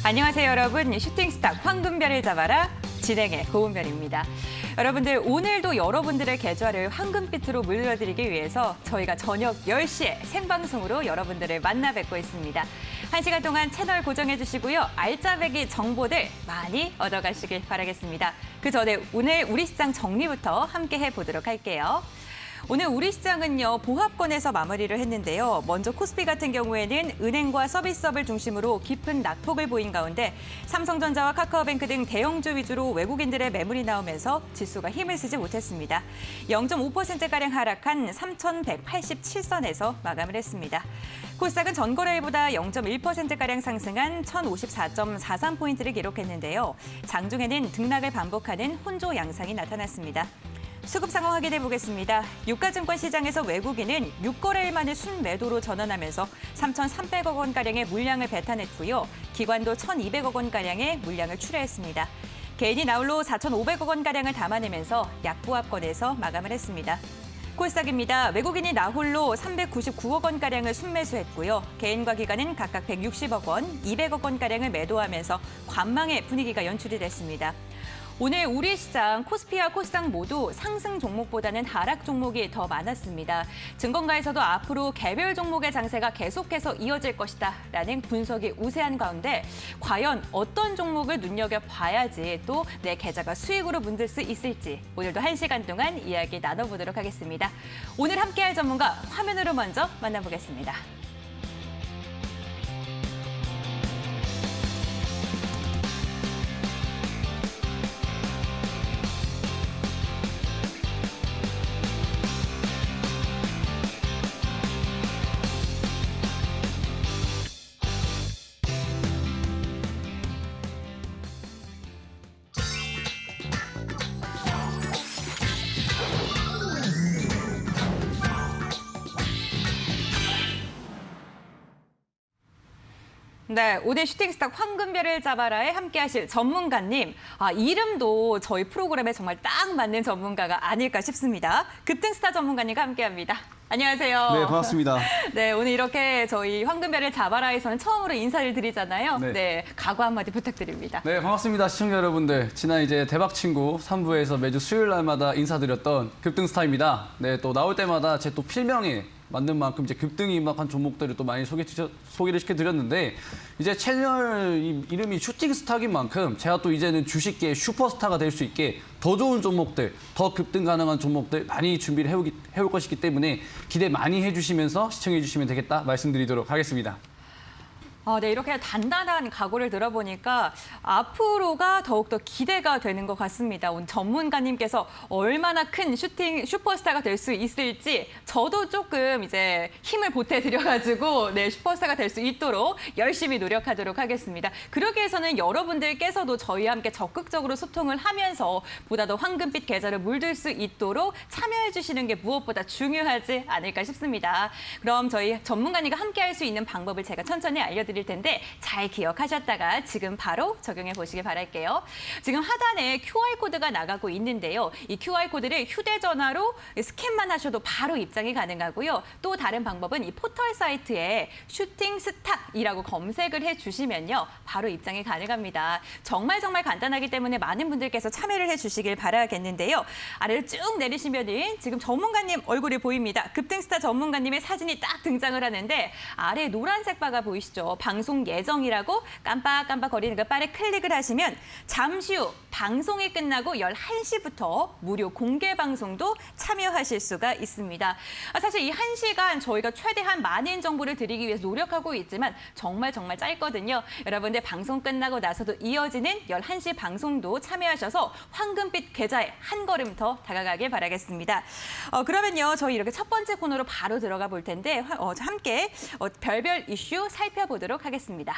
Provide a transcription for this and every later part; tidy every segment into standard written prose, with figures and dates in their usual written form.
안녕하세요, 여러분. 슈팅스탁 황금별을 잡아라. 진행의 고은별입니다. 여러분들, 오늘도 여러분들의 계좌를 황금빛으로 물들여드리기 위해서 저희가 저녁 10시에 생방송으로 여러분들을 만나 뵙고 있습니다. 1시간 동안 채널 고정해 주시고요. 알짜배기 정보들 많이 얻어가시길 바라겠습니다. 그 전에 오늘 우리 시장 정리부터 함께 해보도록 할게요. 오늘 우리 시장은요, 보합권에서 마무리를 했는데요. 먼저 코스피 같은 경우에는 은행과 서비스업을 중심으로 깊은 낙폭을 보인 가운데 삼성전자와 카카오뱅크 등 대형주 위주로 외국인들의 매물이 나오면서 지수가 힘을 쓰지 못했습니다. 0.5%가량 하락한 3,187선에서 마감을 했습니다. 코스닥은 전거래일보다 0.1%가량 상승한 1,054.43포인트를 기록했는데요. 장중에는 등락을 반복하는 혼조 양상이 나타났습니다. 수급 상황 확인해 보겠습니다. 유가증권 시장에서 외국인은 6거래일 만에 순매도로 전환하면서 3,300억 원가량의 물량을 배타냈고요. 기관도 1,200억 원가량의 물량을 출하했습니다. 개인이 나홀로 4,500억 원가량을 담아내면서 약보합권에서 마감을 했습니다. 코스닥입니다. 외국인이 나홀로 399억 원가량을 순매수했고요. 개인과 기관은 각각 160억 원, 200억 원가량을 매도하면서 관망의 분위기가 연출이 됐습니다. 오늘 우리 시장 코스피와 코스닥 모두 상승 종목보다는 하락 종목이 더 많았습니다. 증권가에서도 앞으로 개별 종목의 장세가 계속해서 이어질 것이다라는 분석이 우세한 가운데 과연 어떤 종목을 눈여겨봐야지 또 내 계좌가 수익으로 문들 수 있을지 오늘도 1시간 동안 이야기 나눠보도록 하겠습니다. 오늘 함께할 전문가 화면으로 먼저 만나보겠습니다. 네, 오늘 슈팅스탁 황금별을 잡아라에 함께하실 전문가님. 이름도 저희 프로그램에 정말 딱 맞는 전문가가 아닐까 싶습니다. 급등스타 전문가님과 함께합니다. 안녕하세요. 네, 반갑습니다. 네, 오늘 이렇게 저희 황금별을 잡아라에서는 처음으로 인사를 드리잖아요. 네, 각오 한마디 부탁드립니다. 네, 반갑습니다. 시청자 여러분들. 지난 이제 대박친구 3부에서 매주 수요일 날마다 인사드렸던 급등스타입니다. 네, 또 나올 때마다 제 또 필명에 맞는 만큼 이제 급등이 임박한 종목들을 또 많이 소개를 시켜드렸는데 이제 채널 이름이 슈팅스탁인 만큼 제가 또 이제는 주식계의 슈퍼스타가 될 수 있게 더 좋은 종목들, 더 급등 가능한 종목들 많이 준비를 해올 것이기 때문에 기대 많이 해주시면서 시청해 주시면 되겠다 말씀드리도록 하겠습니다. 네, 이렇게 단단한 각오를 들어보니까 앞으로가 더욱더 기대가 되는 것 같습니다. 오늘 전문가님께서 얼마나 큰 슈팅 슈퍼스타가 될 수 있을지 저도 조금 이제 힘을 보태드려가지고 네, 슈퍼스타가 될 수 있도록 열심히 노력하도록 하겠습니다. 그러기 위해서는 여러분들께서도 저희와 함께 적극적으로 소통을 하면서 보다 더 황금빛 계좌를 물들 수 있도록 참여해 주시는 게 무엇보다 중요하지 않을까 싶습니다. 그럼 저희 전문가님과 함께 할 수 있는 방법을 제가 천천히 알려드릴 텐데 잘 기억하셨다가 지금 바로 적용해 보시길 바랄게요. 지금 하단에 QR코드가 나가고 있는데요. 이 QR코드를 휴대전화로 스캔만 하셔도 바로 입장이 가능하고요. 또 다른 방법은 이 포털 사이트에 슈팅스탁이라고 검색을 해주시면요. 바로 입장이 가능합니다. 정말 간단하기 때문에 많은 분들께서 참여를 해주시길 바라겠는데요. 아래로 쭉 내리시면은 지금 전문가님 얼굴이 보입니다. 급등스타 전문가님의 사진이 딱 등장을 하는데 아래 노란색 바가 보이시죠? 방송 예정이라고 깜빡깜빡 거리는 그 바를 클릭을 하시면 잠시 후 방송이 끝나고 11시부터 무료 공개 방송도 참여하실 수가 있습니다. 사실 이 1시간 저희가 최대한 많은 정보를 드리기 위해서 노력하고 있지만 정말 짧거든요. 여러분들 방송 끝나고 나서도 이어지는 11시 방송도 참여하셔서 황금빛 계좌에 한 걸음 더 다가가길 바라겠습니다. 그러면요, 저희 이렇게 첫 번째 코너로 바로 들어가 볼 텐데 함께 별별 이슈 살펴보도록 하겠습니다.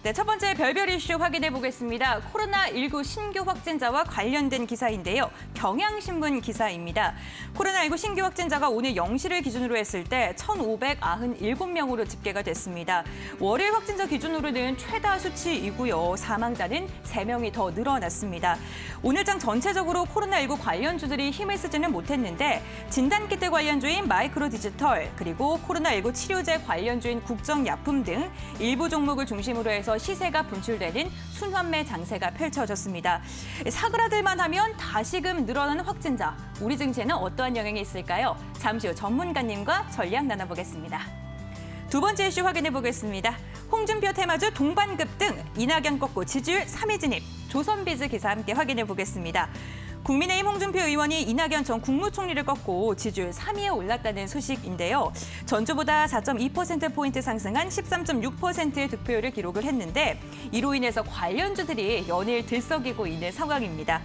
네, 첫 번째 별별 이슈 확인해 보겠습니다. 코로나19 신규 확진자와 관련된 기사인데요. 경향신문 기사입니다. 코로나19 신규 확진자가 오늘 0시를 기준으로 했을 때 1,597명으로 집계가 됐습니다. 월요일 확진자 기준으로는 최다 수치이고요. 사망자는 3명이 더 늘어났습니다. 오늘장 전체적으로 코로나19 관련주들이 힘을 쓰지는 못했는데 진단키트 관련주인 마이크로디지털 그리고 코로나19 치료제 관련주인 국정약품 등 일부 종목을 중심으로 해서 시세가 분출되는 순환매 장세가 펼쳐졌습니다. 사그라들만 하면 다시금 늘어나는 확진자, 우리 증시에는 어떠한 영향이 있을까요? 잠시 후 전문가님과 전략 나눠보겠습니다. 두 번째 이슈 확인해 보겠습니다. 홍준표 테마주 동반급 등 이낙연 꺾고 지지율 3위 진입, 조선비즈 기사 함께 확인해 보겠습니다. 국민의힘 홍준표 의원이 이낙연 전 국무총리를 꺾고 지지율 3위에 올랐다는 소식인데요. 전주보다 4.2%포인트 상승한 13.6%의 득표율을 기록을 했는데 이로 인해서 관련주들이 연일 들썩이고 있는 상황입니다.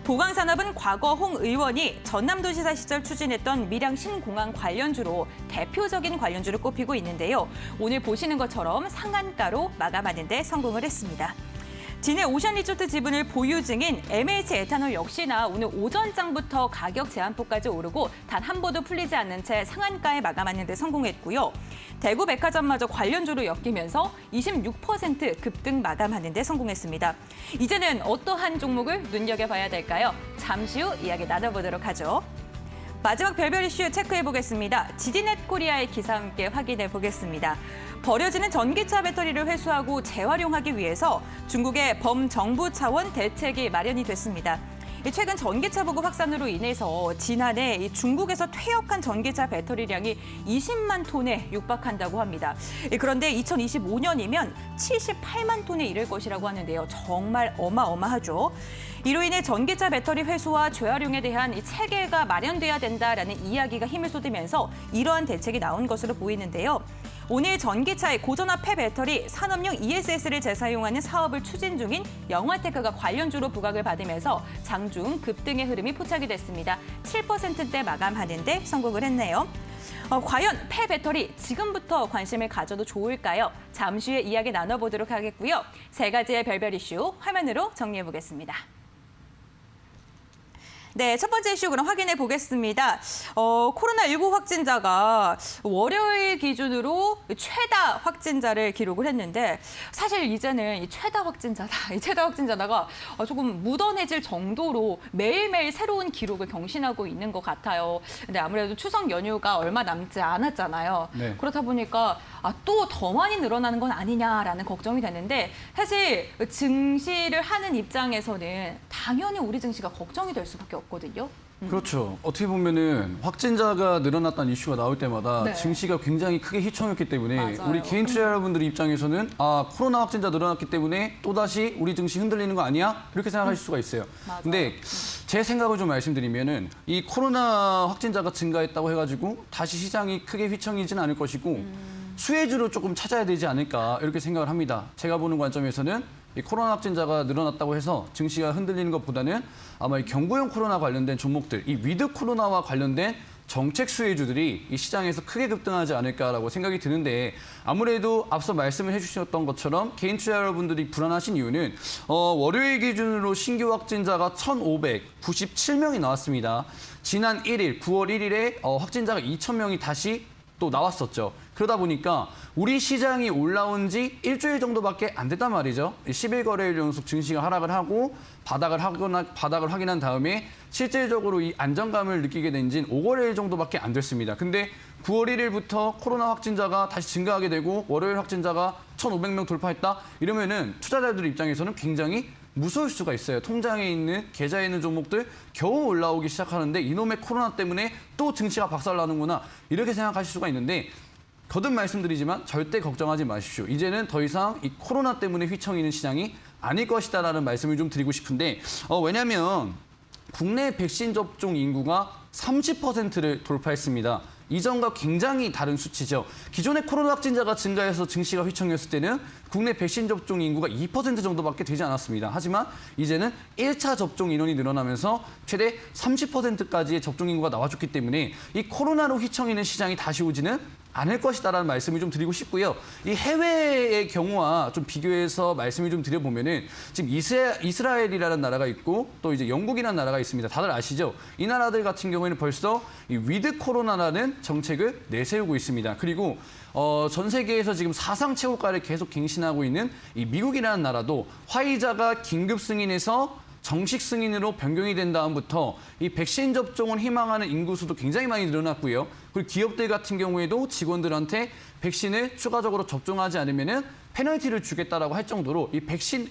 보강산업은 과거 홍 의원이 전남도지사 시절 추진했던 밀양 신공항 관련주로 대표적인 관련주를 꼽히고 있는데요. 오늘 보시는 것처럼 상한가로 마감하는 데 성공을 했습니다. 진해 오션리조트 지분을 보유 중인 MH 에탄올 역시나 오늘 오전장부터 가격 제한폭까지 오르고 단 한 보도 풀리지 않는 채 상한가에 마감하는 데 성공했고요. 대구 백화점마저 관련주로 엮이면서 26% 급등 마감하는 데 성공했습니다. 이제는 어떠한 종목을 눈여겨봐야 될까요? 잠시 후 이야기 나눠보도록 하죠. 마지막 별별 이슈 체크해보겠습니다. 지디넷 코리아의 기사 함께 확인해보겠습니다. 버려지는 전기차 배터리를 회수하고 재활용하기 위해서 중국의 범정부 차원 대책이 마련이 됐습니다. 최근 전기차 보급 확산으로 인해서 지난해 중국에서 퇴역한 전기차 배터리량이 20만 톤에 육박한다고 합니다. 그런데 2025년이면 78만 톤에 이를 것이라고 하는데요. 정말 어마어마하죠. 이로 인해 전기차 배터리 회수와 재활용에 대한 체계가 마련돼야 된다라는 이야기가 힘을 쏟으면서 이러한 대책이 나온 것으로 보이는데요. 오늘 전기차의 고전화 폐배터리 산업용 ESS를 재사용하는 사업을 추진 중인 영화테크가 관련주로 부각을 받으면서 장중 급등의 흐름이 포착이 됐습니다. 7%대 마감하는 데 성공을 했네요. 과연 폐배터리 지금부터 관심을 가져도 좋을까요? 잠시 후에 이야기 나눠보도록 하겠고요. 세 가지의 별별 이슈 화면으로 정리해보겠습니다. 네, 첫 번째 이슈 그럼 확인해 보겠습니다. 코로나19 확진자가 월요일 기준으로 최다 확진자를 기록을 했는데 사실 이제는 이 최다 확진자다가 조금 묻어내질 정도로 매일매일 새로운 기록을 경신하고 있는 것 같아요. 근데 아무래도 추석 연휴가 얼마 남지 않았잖아요. 네. 그렇다 보니까 또 더 많이 늘어나는 건 아니냐라는 걱정이 되는데 사실 증시를 하는 입장에서는 당연히 우리 증시가 걱정이 될 수밖에 없거든요. 그렇죠. 어떻게 보면은 확진자가 늘어났다는 이슈가 나올 때마다 네. 증시가 굉장히 크게 휘청했기 때문에 맞아요. 우리 개인 투자자분들 입장에서는 코로나 확진자 늘어났기 때문에 또다시 우리 증시 흔들리는 거 아니야? 이렇게 생각하실 수가 있어요. 맞아요. 근데 제 생각을 좀 말씀드리면은 이 코로나 확진자가 증가했다고 해가지고 다시 시장이 크게 휘청이지는 않을 것이고 수혜주로 조금 찾아야 되지 않을까 이렇게 생각을 합니다. 제가 보는 관점에서는 이 코로나 확진자가 늘어났다고 해서 증시가 흔들리는 것보다는 아마 이 경구용 코로나 관련된 종목들, 이 위드 코로나와 관련된 정책 수혜주들이 이 시장에서 크게 급등하지 않을까라고 생각이 드는데 아무래도 앞서 말씀을 해주셨던 것처럼 개인 투자 여러분들이 불안하신 이유는 월요일 기준으로 신규 확진자가 1,597명이 나왔습니다. 지난 1일, 9월 1일에 확진자가 2,000명이 다시 또 나왔었죠. 그러다 보니까 우리 시장이 올라온 지 일주일 정도밖에 안 됐단 말이죠. 10일 연속 증시가 하락을 하고 바닥을 확인한 다음에 실질적으로 이 안정감을 느끼게 된 지는 5거래일 정도밖에 안 됐습니다. 근데 9월 1일부터 코로나 확진자가 다시 증가하게 되고 월요일 확진자가 1,500명 돌파했다? 이러면은 투자자들 입장에서는 굉장히 무서울 수가 있어요. 통장에 있는 계좌에 있는 종목들 겨우 올라오기 시작하는데 이놈의 코로나 때문에 또 증시가 박살나는구나 이렇게 생각하실 수가 있는데 거듭 말씀드리지만 절대 걱정하지 마십시오. 이제는 더 이상 이 코로나 때문에 휘청이는 시장이 아닐 것이다라는 말씀을 좀 드리고 싶은데 왜냐하면 국내 백신 접종 인구가 30%를 돌파했습니다. 이전과 굉장히 다른 수치죠. 기존의 코로나 확진자가 증가해서 증시가 휘청였을 때는 국내 백신 접종 인구가 2% 정도밖에 되지 않았습니다. 하지만 이제는 1차 접종 인원이 늘어나면서 최대 30%까지의 접종 인구가 나와줬기 때문에 이 코로나로 휘청이는 시장이 다시 오지는 않을 것이다라는 말씀을 좀 드리고 싶고요. 이 해외의 경우와 좀 비교해서 말씀을 좀 드려보면은 지금 이스라엘이라는 나라가 있고 또 이제 영국이라는 나라가 있습니다. 다들 아시죠? 이 나라들 같은 경우에는 벌써 이 위드 코로나라는 정책을 내세우고 있습니다. 그리고 전 세계에서 지금 사상 최고가를 계속 갱신하고 있는 이 미국이라는 나라도 화이자가 긴급 승인해서 정식 승인으로 변경이 된 다음부터 이 백신 접종을 희망하는 인구수도 굉장히 많이 늘어났고요. 그리고 기업들 같은 경우에도 직원들한테 백신을 추가적으로 접종하지 않으면은 페널티를 주겠다라고 할 정도로 이 백신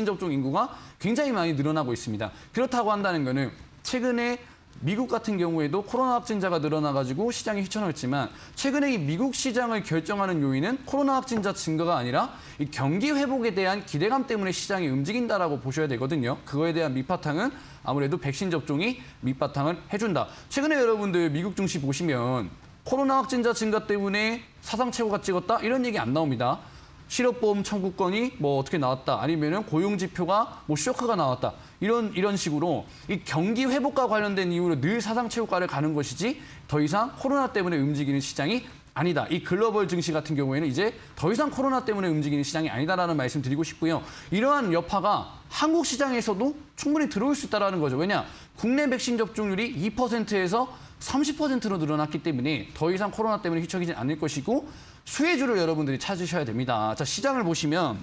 접종 인구가 굉장히 많이 늘어나고 있습니다. 그렇다고 한다는 거는 최근에 미국 같은 경우에도 코로나 확진자가 늘어나가지고 시장이 휘청했지만 최근에 이 미국 시장을 결정하는 요인은 코로나 확진자 증가가 아니라 이 경기 회복에 대한 기대감 때문에 시장이 움직인다라고 보셔야 되거든요. 그거에 대한 밑바탕은 아무래도 백신 접종이 밑바탕을 해준다. 최근에 여러분들 미국 증시 보시면 코로나 확진자 증가 때문에 사상 최고가 찍었다 이런 얘기 안 나옵니다. 실업보험 청구권이 뭐 어떻게 나왔다 아니면은 고용 지표가 뭐 쇼크가 나왔다 이런 식으로 이 경기 회복과 관련된 이유로 늘 사상 최고가를 가는 것이지 더 이상 코로나 때문에 움직이는 시장이 아니다. 이 글로벌 증시 같은 경우에는 이제 더 이상 코로나 때문에 움직이는 시장이 아니다라는 말씀 드리고 싶고요. 이러한 여파가 한국 시장에서도 충분히 들어올 수 있다는 거죠. 왜냐? 국내 백신 접종률이 2%에서 30%로 늘어났기 때문에 더 이상 코로나 때문에 휘청이지 않을 것이고 수혜주를 여러분들이 찾으셔야 됩니다. 자, 시장을 보시면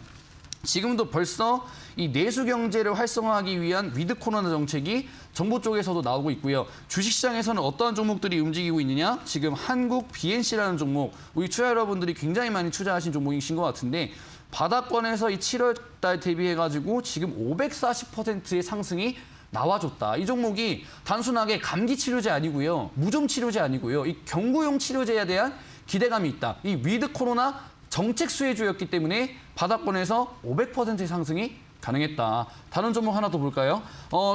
지금도 벌써 이 내수 경제를 활성화하기 위한 위드 코로나 정책이 정부 쪽에서도 나오고 있고요. 주식시장에서는 어떠한 종목들이 움직이고 있느냐? 지금 한국 BNC라는 종목, 우리 투자 여러분들이 굉장히 많이 투자하신 종목이신 것 같은데 바닥권에서 이 7월 달 대비해가지고 지금 540%의 상승이 나와줬다. 이 종목이 단순하게 감기 치료제 아니고요. 무좀 치료제 아니고요. 이 경구용 치료제에 대한 기대감이 있다. 이 위드 코로나 정책 수혜주였기 때문에 바닥권에서 500%의 상승이 가능했다. 다른 종목 하나 더 볼까요?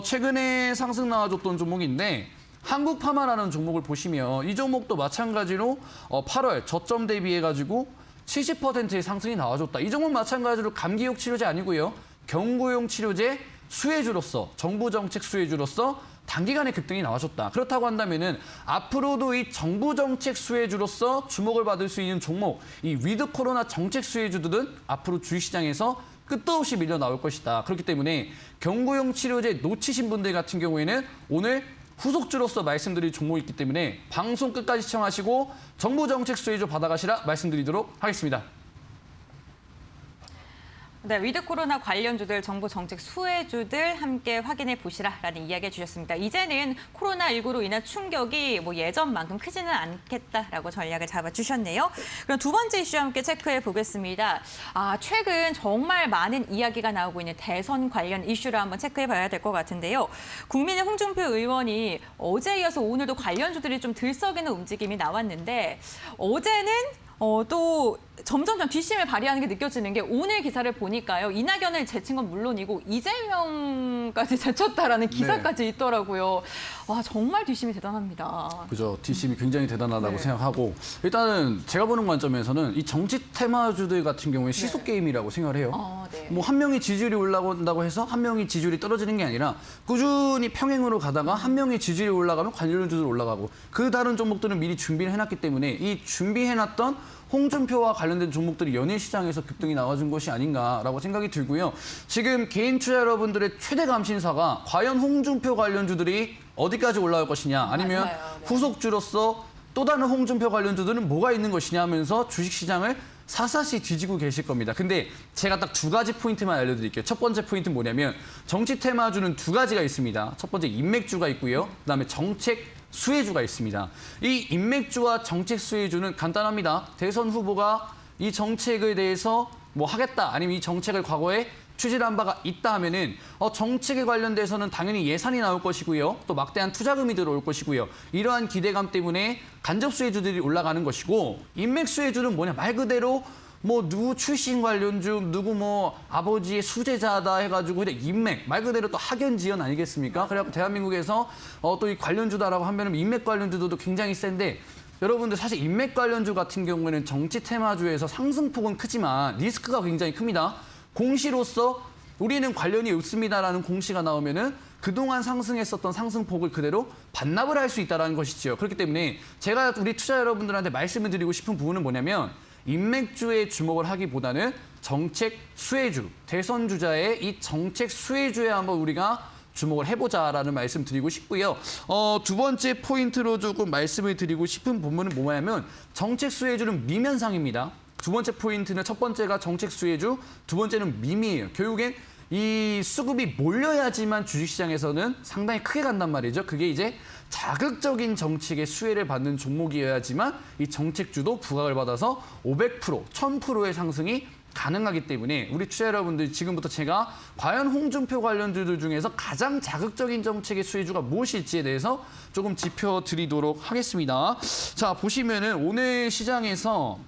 최근에 상승 나와줬던 종목인데 한국파마라는 종목을 보시면 이 종목도 마찬가지로 8월 저점 대비해가지고 70%의 상승이 나와줬다. 이 종목 마찬가지로 감기용 치료제 아니고요. 경구용 치료제 수혜주로서 정부 정책 수혜주로서 단기간에 급등이 나와줬다. 그렇다고 한다면은 앞으로도 이 정부 정책 수혜주로서 주목을 받을 수 있는 종목, 이 위드 코로나 정책 수혜주들은 앞으로 주식시장에서 끝도 없이 밀려 나올 것이다. 그렇기 때문에 경구용 치료제 놓치신 분들 같은 경우에는 오늘 후속주로서 말씀드릴 종목이 있기 때문에 방송 끝까지 시청하시고 정부 정책 수혜주 받아가시라 말씀드리도록 하겠습니다. 네, 위드 코로나 관련주들, 정부 정책 수혜주들 함께 확인해 보시라라는 이야기 해주셨습니다. 이제는 코로나19로 인한 충격이 뭐 예전만큼 크지는 않겠다라고 전략을 잡아주셨네요. 그럼 두 번째 이슈 함께 체크해 보겠습니다. 최근 정말 많은 이야기가 나오고 있는 대선 관련 이슈를 한번 체크해 봐야 될 것 같은데요. 국민의 홍준표 의원이 어제에 이어서 오늘도 관련주들이 좀 들썩이는 움직임이 나왔는데 어제는 또 점점점 뒷심을 발휘하는 게 느껴지는 게 오늘 기사를 보니까요. 이낙연을 제친 건 물론이고 이재명까지 제쳤다라는 기사까지 있더라고요. 와, 정말 뒷심이 대단합니다. 그죠. 뒷심이 굉장히 대단하다고 생각하고 일단은 제가 보는 관점에서는 이 정치 테마주들 같은 경우에 시속 게임이라고 생각을 해요. 뭐 한 명이 지지율이 올라간다고 해서 한 명이 지지율이 떨어지는 게 아니라 꾸준히 평행으로 가다가 한 명이 지지율이 올라가면 관련주들 올라가고 그 다른 종목들은 미리 준비를 해놨기 때문에 이 준비해놨던 홍준표와 관련된 종목들이 연일 시장에서 급등이 나와준 것이 아닌가라고 생각이 들고요. 지금 개인 투자 여러분들의 최대 감신사가 과연 홍준표 관련주들이 어디까지 올라올 것이냐 아니면 후속주로서 또 다른 홍준표 관련주들은 뭐가 있는 것이냐 하면서 주식시장을 사사시 뒤지고 계실 겁니다. 근데 제가 딱 두 가지 포인트만 알려드릴게요. 첫 번째 포인트는 뭐냐면 정치 테마주는 두 가지가 있습니다. 첫 번째 인맥주가 있고요. 그다음에 정책 수혜주가 있습니다. 이 인맥주와 정책 수혜주는 간단합니다. 대선 후보가 이 정책에 대해서 뭐 하겠다 아니면 이 정책을 과거에 추진한 바가 있다 하면은 정책에 관련돼서는 당연히 예산이 나올 것이고요. 또 막대한 투자금이 들어올 것이고요. 이러한 기대감 때문에 간접 수혜주들이 올라가는 것이고 인맥 수혜주는 뭐냐 말 그대로 뭐 누구 출신 관련주, 누구 뭐 아버지의 수제자다 해가지고 그냥 인맥 말 그대로 또 학연지연 아니겠습니까? 그래갖고 대한민국에서 또 이 관련주다라고 하면은 인맥 관련주도 굉장히 센데 여러분들 사실 인맥 관련주 같은 경우에는 정치 테마주에서 상승폭은 크지만 리스크가 굉장히 큽니다. 공시로서 우리는 관련이 없습니다라는 공시가 나오면은 그동안 상승했었던 상승폭을 그대로 반납을 할 수 있다는 것이죠. 그렇기 때문에 제가 우리 투자 여러분들한테 말씀을 드리고 싶은 부분은 뭐냐면 인맥주에 주목을 하기보다는 정책 수혜주, 대선 주자의 이 정책 수혜주에 한번 우리가 주목을 해보자라는 말씀 드리고 싶고요. 두 번째 포인트로 조금 말씀을 드리고 싶은 부분은 뭐냐면 정책 수혜주는 미면상입니다. 두 번째 포인트는 첫 번째가 정책 수혜주, 두 번째는 밈이에요. 결국엔 이 수급이 몰려야지만 주식시장에서는 상당히 크게 간단 말이죠. 그게 이제 자극적인 정책의 수혜를 받는 종목이어야지만 이 정책주도 부각을 받아서 500%, 1000%의 상승이 가능하기 때문에 우리 투자 여러분들 지금부터 제가 과연 홍준표 관련주들 중에서 가장 자극적인 정책의 수혜주가 무엇일지에 대해서 조금 짚어드리도록 하겠습니다. 자, 보시면은 오늘 시장에서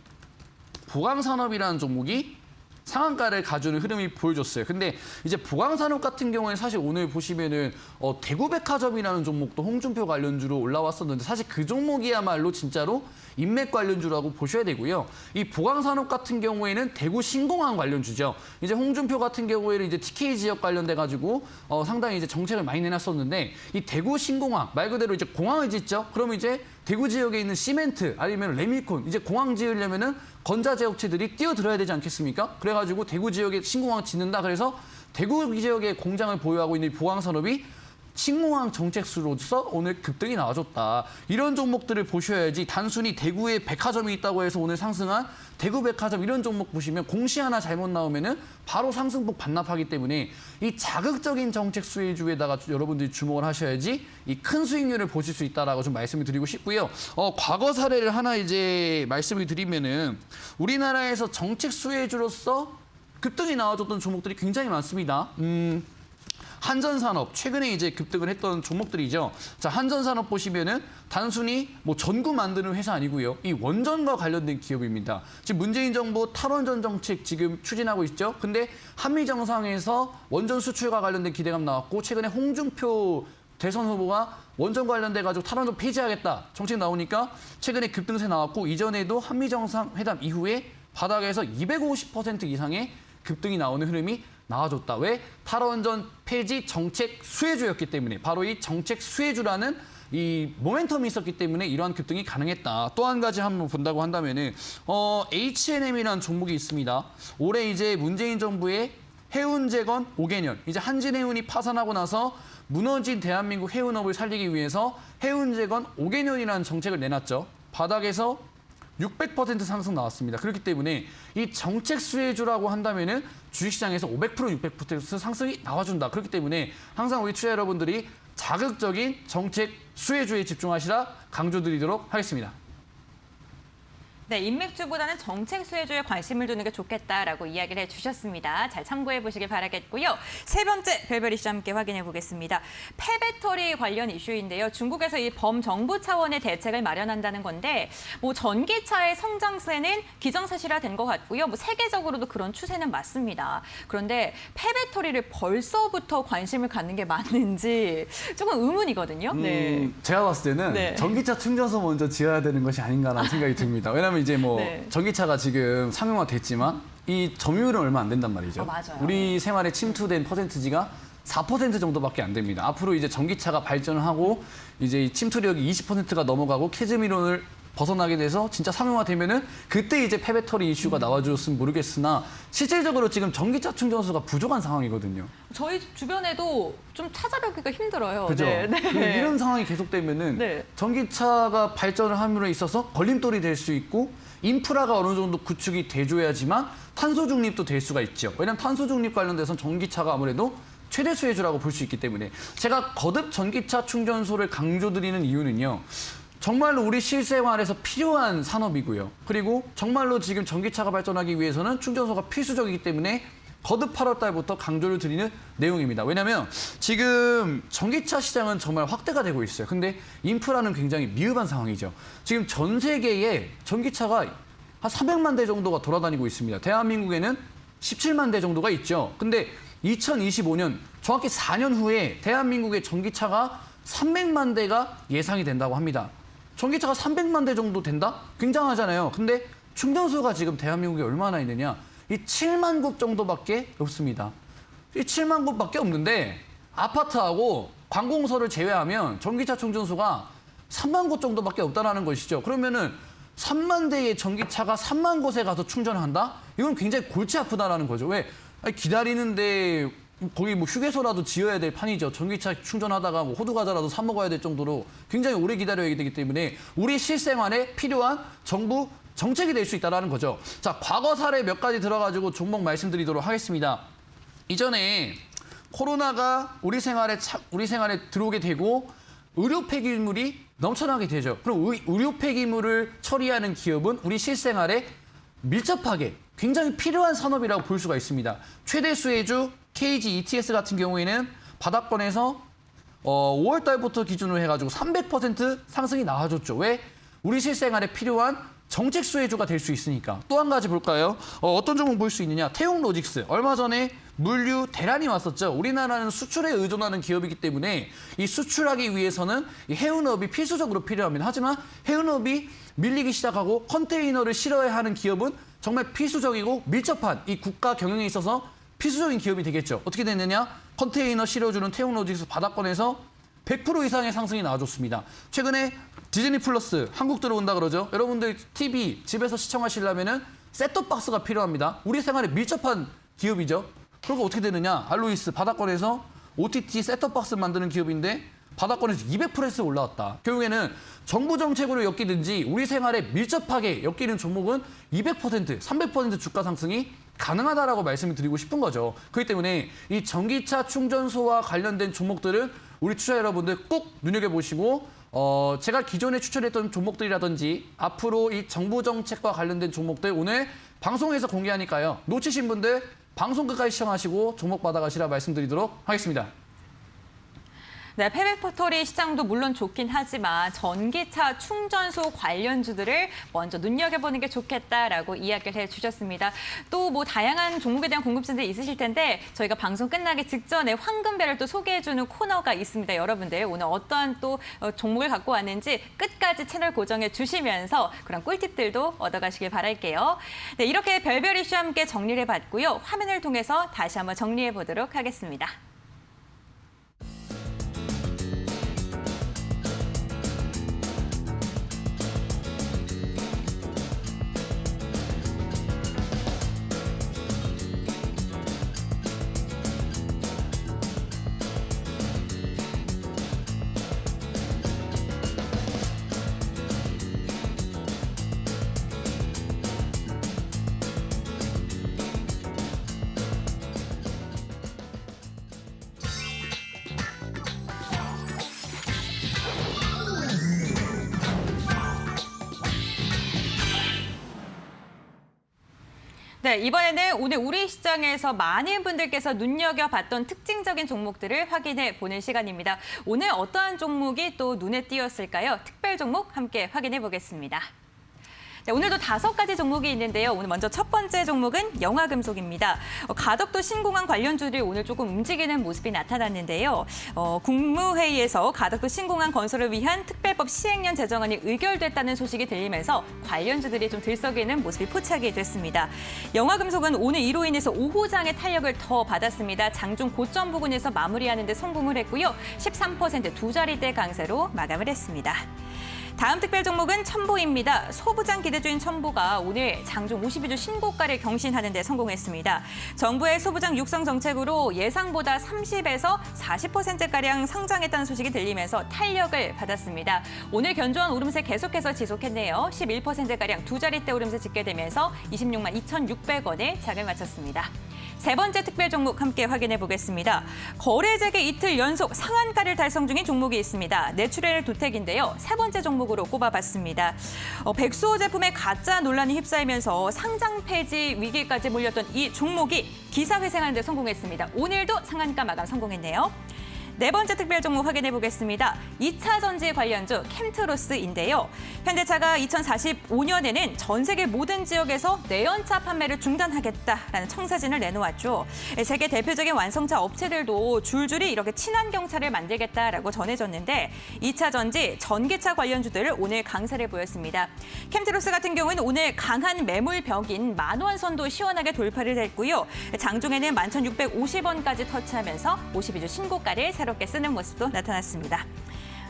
보강산업이라는 종목이 상한가를 가주는 흐름이 보여줬어요. 근데 이제 보강산업 같은 경우에 사실 오늘 보시면은 대구백화점이라는 종목도 홍준표 관련주로 올라왔었는데 사실 그 종목이야말로 진짜로 인맥 관련주라고 보셔야 되고요. 이 보강산업 같은 경우에는 대구 신공항 관련주죠. 이제 홍준표 같은 경우에는 이제 TK 지역 관련돼 가지고 상당히 이제 정책을 많이 내놨었는데 이 대구 신공항 말 그대로 이제 공항을 짓죠. 그러면 이제 대구 지역에 있는 시멘트 아니면 레미콘 이제 공항 지으려면은 건자재 업체들이 뛰어들어야 되지 않겠습니까? 그래가지고 대구 지역에 신공항 짓는다. 그래서 대구 지역에 공장을 보유하고 있는 보강산업이 신공항 정책수로서 오늘 급등이 나와줬다. 이런 종목들을 보셔야지 단순히 대구에 백화점이 있다고 해서 오늘 상승한 대구백화점 이런 종목 보시면 공시 하나 잘못 나오면은 바로 상승폭 반납하기 때문에 이 자극적인 정책 수혜주에다가 여러분들이 주목을 하셔야지 이 큰 수익률을 보실 수 있다라고 좀 말씀을 드리고 싶고요. 과거 사례를 하나 이제 말씀을 드리면은 우리나라에서 정책 수혜주로서 급등이 나와줬던 종목들이 굉장히 많습니다. 한전산업 최근에 이제 급등을 했던 종목들이죠. 자, 한전산업 보시면은 단순히 뭐 전구 만드는 회사 아니고요. 이 원전과 관련된 기업입니다. 지금 문재인 정부 탈원전 정책 지금 추진하고 있죠. 근데 한미 정상에서 원전 수출과 관련된 기대감 나왔고 최근에 홍준표 대선 후보가 원전 관련돼 가지고 탈원전 폐지하겠다 정책 나오니까 최근에 급등세 나왔고 이전에도 한미 정상회담 이후에 바닥에서 250% 이상의 급등이 나오는 흐름이 나와줬다. 왜? 탈원전 폐지 정책 수혜주였기 때문에 바로 이 정책 수혜주라는 이 모멘텀이 있었기 때문에 이러한 급등이 가능했다. 또 한 가지 한번 본다고 한다면은 H&M이라는 종목이 있습니다. 올해 이제 문재인 정부의 해운 재건 5개년 이제 한진해운이 파산하고 나서 무너진 대한민국 해운업을 살리기 위해서 해운 재건 5개년이라는 정책을 내놨죠. 바닥에서 600% 상승 나왔습니다. 그렇기 때문에 이 정책 수혜주라고 한다면은 주식시장에서 500% 600% 상승이 나와준다. 그렇기 때문에 항상 우리 투자 여러분들이 자극적인 정책 수혜주에 집중하시라 강조드리도록 하겠습니다. 네, 인맥주보다는 정책 수혜주에 관심을 두는 게 좋겠다라고 이야기를 해주셨습니다. 잘 참고해 보시길 바라겠고요. 세 번째 별별 이슈 함께 확인해 보겠습니다. 폐배터리 관련 이슈인데요. 중국에서 이 범정부 차원의 대책을 마련한다는 건데 뭐 전기차의 성장세는 기정사실화된 것 같고요. 뭐 세계적으로도 그런 추세는 맞습니다. 그런데 폐배터리를 벌써부터 관심을 갖는 게 맞는지 조금 의문이거든요. 네. 제가 봤을 때는 네. 전기차 충전소 먼저 지어야 되는 것이 아닌가라는 생각이 듭니다. 왜냐하면 이제 뭐 네. 전기차가 지금 상용화 됐지만 이 점유율은 얼마 안 된단 말이죠. 맞아요. 우리 생활에 침투된 퍼센티지가 4% 정도밖에 안 됩니다. 앞으로 이제 전기차가 발전을 하고 이제 이 침투력이 20%가 넘어가고 캐즈미론을 벗어나게 돼서 진짜 상용화 되면은 그때 이제 폐배터리 이슈가 나와줬으면 모르겠으나 실질적으로 지금 전기차 충전소가 부족한 상황이거든요. 저희 주변에도 좀 찾아뵙기가 힘들어요. 그죠? 네. 이런 상황이 계속되면은 네. 전기차가 발전을 함으로 있어서 걸림돌이 될 수 있고 인프라가 어느 정도 구축이 돼줘야지만 탄소 중립도 될 수가 있죠. 왜냐하면 탄소 중립 관련돼서는 전기차가 아무래도 최대 수혜주라고 볼 수 있기 때문에 제가 거듭 전기차 충전소를 강조드리는 이유는요. 정말로 우리 실생활에서 필요한 산업이고요. 그리고 정말로 지금 전기차가 발전하기 위해서는 충전소가 필수적이기 때문에 거듭 8월 달부터 강조를 드리는 내용입니다. 왜냐하면 지금 전기차 시장은 정말 확대가 되고 있어요. 근데 인프라는 굉장히 미흡한 상황이죠. 지금 전 세계에 전기차가 한 300만 대 정도가 돌아다니고 있습니다. 대한민국에는 17만 대 정도가 있죠. 근데 2025년 정확히 4년 후에 대한민국의 전기차가 300만 대가 예상이 된다고 합니다. 전기차가 300만 대 정도 된다? 굉장하잖아요. 근데 충전소가 지금 대한민국에 얼마나 있느냐? 이 7만 곳 정도밖에 없습니다. 이 7만 곳밖에 없는데 아파트하고 관공서를 제외하면 전기차 충전소가 3만 곳 정도밖에 없다는 것이죠. 그러면은 3만 대의 전기차가 3만 곳에 가서 충전한다? 이건 굉장히 골치 아프다라는 거죠. 왜? 아니, 기다리는데 거기 뭐 휴게소라도 지어야 될 판이죠. 전기차 충전하다가 뭐 호두 과자라도 사 먹어야 될 정도로 굉장히 오래 기다려야 되기 때문에 우리 실생활에 필요한 정부 정책이 될 수 있다는 거죠. 자, 과거 사례 몇 가지 들어가지고 종목 말씀드리도록 하겠습니다. 이전에 코로나가 우리 생활에 들어오게 되고 의료 폐기물이 넘쳐나게 되죠. 그럼 의료 폐기물을 처리하는 기업은 우리 실생활에 밀접하게 굉장히 필요한 산업이라고 볼 수가 있습니다. 최대 수혜주 KG ETS 같은 경우에는 바닥권에서 5월 달부터 기준으로 해가지고 300% 상승이 나와줬죠. 왜? 우리 실생활에 필요한 정책 수혜주가 될 수 있으니까. 또 한 가지 볼까요? 어떤 종목 볼 수 있느냐? 태용로직스. 얼마 전에 물류 대란이 왔었죠. 우리나라는 수출에 의존하는 기업이기 때문에 이 수출하기 위해서는 이 해운업이 필수적으로 필요합니다. 하지만 해운업이 밀리기 시작하고 컨테이너를 실어야 하는 기업은 정말 필수적이고 밀접한 이 국가 경영에 있어서 필수적인 기업이 되겠죠. 어떻게 됐느냐? 컨테이너 실어주는 태용로직스 바닥권에서 100% 이상의 상승이 나와줬습니다. 최근에 디즈니 플러스 한국 들어온다 그러죠. 여러분들 TV 집에서 시청하시려면은 셋톱박스가 필요합니다. 우리 생활에 밀접한 기업이죠. 그리고 어떻게 되느냐? 알로이스 바닥권에서 OTT 셋톱박스 만드는 기업인데 바닥권에서 200% 올라왔다. 결국에는 정부 정책으로 엮이든지 우리 생활에 밀접하게 엮이는 종목은 200%, 300% 주가 상승이 가능하다라고 말씀을 드리고 싶은 거죠. 그렇기 때문에 이 전기차 충전소와 관련된 종목들은 우리 투자 여러분들 꼭 눈여겨보시고 제가 기존에 추천했던 종목들이라든지 앞으로 이 정부 정책과 관련된 종목들 오늘 방송에서 공개하니까요. 놓치신 분들 방송 끝까지 시청하시고 종목 받아가시라 말씀드리도록 하겠습니다. 네, 폐배터리 시장도 물론 좋긴 하지만 전기차 충전소 관련주들을 먼저 눈여겨보는 게 좋겠다라고 이야기를 해주셨습니다. 또 뭐 다양한 종목에 대한 궁금증들이 있으실 텐데 저희가 방송 끝나기 직전에 황금별을 또 소개해주는 코너가 있습니다. 여러분들 오늘 어떠한 또 종목을 갖고 왔는지 끝까지 채널 고정해 주시면서 그런 꿀팁들도 얻어가시길 바랄게요. 네, 이렇게 별별 이슈와 함께 정리를 해봤고요. 화면을 통해서 다시 한번 정리해 보도록 하겠습니다. 네, 이번에는 오늘 우리 시장에서 많은 분들께서 눈여겨봤던 특징적인 종목들을 확인해 보는 시간입니다. 오늘 어떠한 종목이 또 눈에 띄었을까요? 특별 종목 함께 확인해 보겠습니다. 네, 오늘도 5가지 종목이 있는데요. 오늘 먼저 첫 번째 종목은 영화금속입니다. 가덕도 신공항 관련주들이 오늘 조금 움직이는 모습이 나타났는데요. 국무회의에서 가덕도 신공항 건설을 위한 특별법 시행령 제정안이 의결됐다는 소식이 들리면서 관련주들이 좀 들썩이는 모습이 포착이 됐습니다. 영화금속은 오늘 이로 인해서 5호장의 탄력을 더 받았습니다. 장중 고점 부근에서 마무리하는 데 성공을 했고요. 13% 두 자리대 강세로 마감을 했습니다. 다음 특별 종목은 첨보입니다. 소부장 기대주인 첨보가 오늘 장중 52주 신고가를 경신하는 데 성공했습니다. 정부의 소부장 육성 정책으로 예상보다 30에서 40%가량 상장했다는 소식이 들리면서 탄력을 받았습니다. 오늘 견조한 오름세 계속해서 지속했네요. 11%가량 두 자릿대 오름세 찍게 되면서 26만 2,600원에 장을 마쳤습니다. 세 번째 특별 종목 함께 확인해 보겠습니다. 거래재개 이틀 연속 상한가를 달성 중인 종목이 있습니다. 내추럴 도텍인데요. 세 번째 종목으로 꼽아봤습니다. 백수호 제품의 가짜 논란이 휩싸이면서 상장 폐지 위기까지 몰렸던 이 종목이 기사회생하는 데 성공했습니다. 오늘도 상한가 마감 성공했네요. 네 번째 특별 종목 확인해 보겠습니다. 2차 전지 관련주 캠트로스인데요. 현대차가 2045년에는 전 세계 모든 지역에서 내연차 판매를 중단하겠다라는 청사진을 내놓았죠. 세계 대표적인 완성차 업체들도 줄줄이 이렇게 친환경차를 만들겠다라고 전해졌는데 2차 전지, 전기차 관련주들 오늘 강세를 보였습니다. 캠트로스 같은 경우는 오늘 강한 매물벽인 10,000원 선도 시원하게 돌파를 했고요. 장중에는 11,650원까지 터치하면서 52주 신고가를 새롭게 쓰는 모습도 나타났습니다.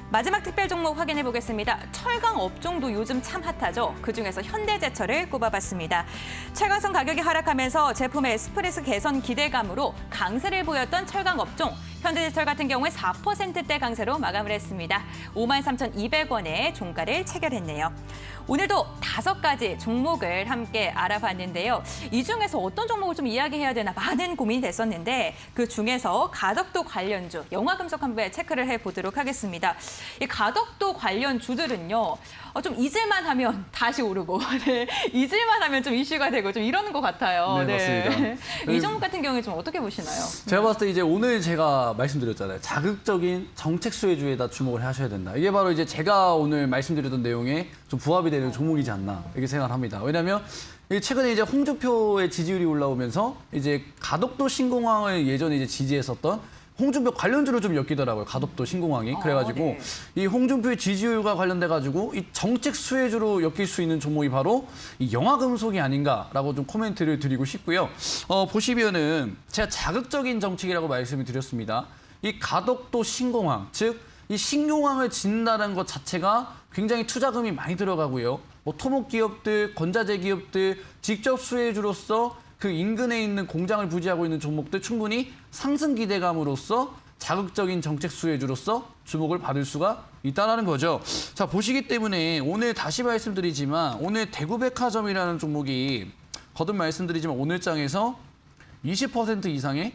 마지막 특별 종목 확인해 보겠습니다. 철강 업종도 요즘 참 핫하죠. 그중에서 현대제철을 꼽아봤습니다. 철강성 가격이 하락하면서 제품의 스프레스 개선 기대감으로 강세를 보였던 철강 업종. 현대제철 같은 경우에 4%대 강세로 마감을 했습니다. 53,200원에 종가를 체결했네요. 오늘도 5가지 종목을 함께 알아봤는데요. 이 중에서 어떤 종목을 좀 이야기해야 되나 많은 고민이 됐었는데 그 중에서 가덕도 관련주, 영화금속 한번 체크를 해보도록 하겠습니다. 이 가덕도 관련 주들은요. 좀 잊을만 하면 다시 오르고 네, 잊을만 하면 좀 이슈가 되고 좀 이러는 것 같아요. 네, 맞습니다. 이 종목 같은 경우에 좀 어떻게 보시나요? 제가 봤을 때 이제 오늘 제가 말씀드렸잖아요. 자극적인 정책 수혜주에다 주목을 하셔야 된다. 이게 바로 이제 제가 오늘 말씀드렸던 내용에 좀 부합이 되는 종목이지 않나 이렇게 생각을 합니다. 왜냐하면 최근에 이제 홍준표의 지지율이 올라오면서 이제 가덕도 신공항을 예전에 이제 지지했었던 홍준표 관련주로 좀 엮이더라고요. 가덕도 신공항이. 그래가지고 네. 이 홍준표의 지지율과 관련돼가지고 이 정책 수혜주로 엮일 수 있는 종목이 바로 이 영화금속이 아닌가라고 좀 코멘트를 드리고 싶고요. 보시면은 제가 자극적인 정책이라고 말씀을 드렸습니다. 이 가덕도 신공항, 즉 이 신공항을 짓는다는 것 자체가 굉장히 투자금이 많이 들어가고요. 뭐 토목 기업들, 건자재 기업들 직접 수혜주로서 그 인근에 있는 공장을 부지하고 있는 종목들 충분히 상승 기대감으로써 자극적인 정책 수혜주로서 주목을 받을 수가 있다는 거죠. 자, 보시기 때문에 오늘 다시 말씀드리지만 오늘 대구백화점이라는 종목이 거듭 말씀드리지만 오늘 장에서 20% 이상의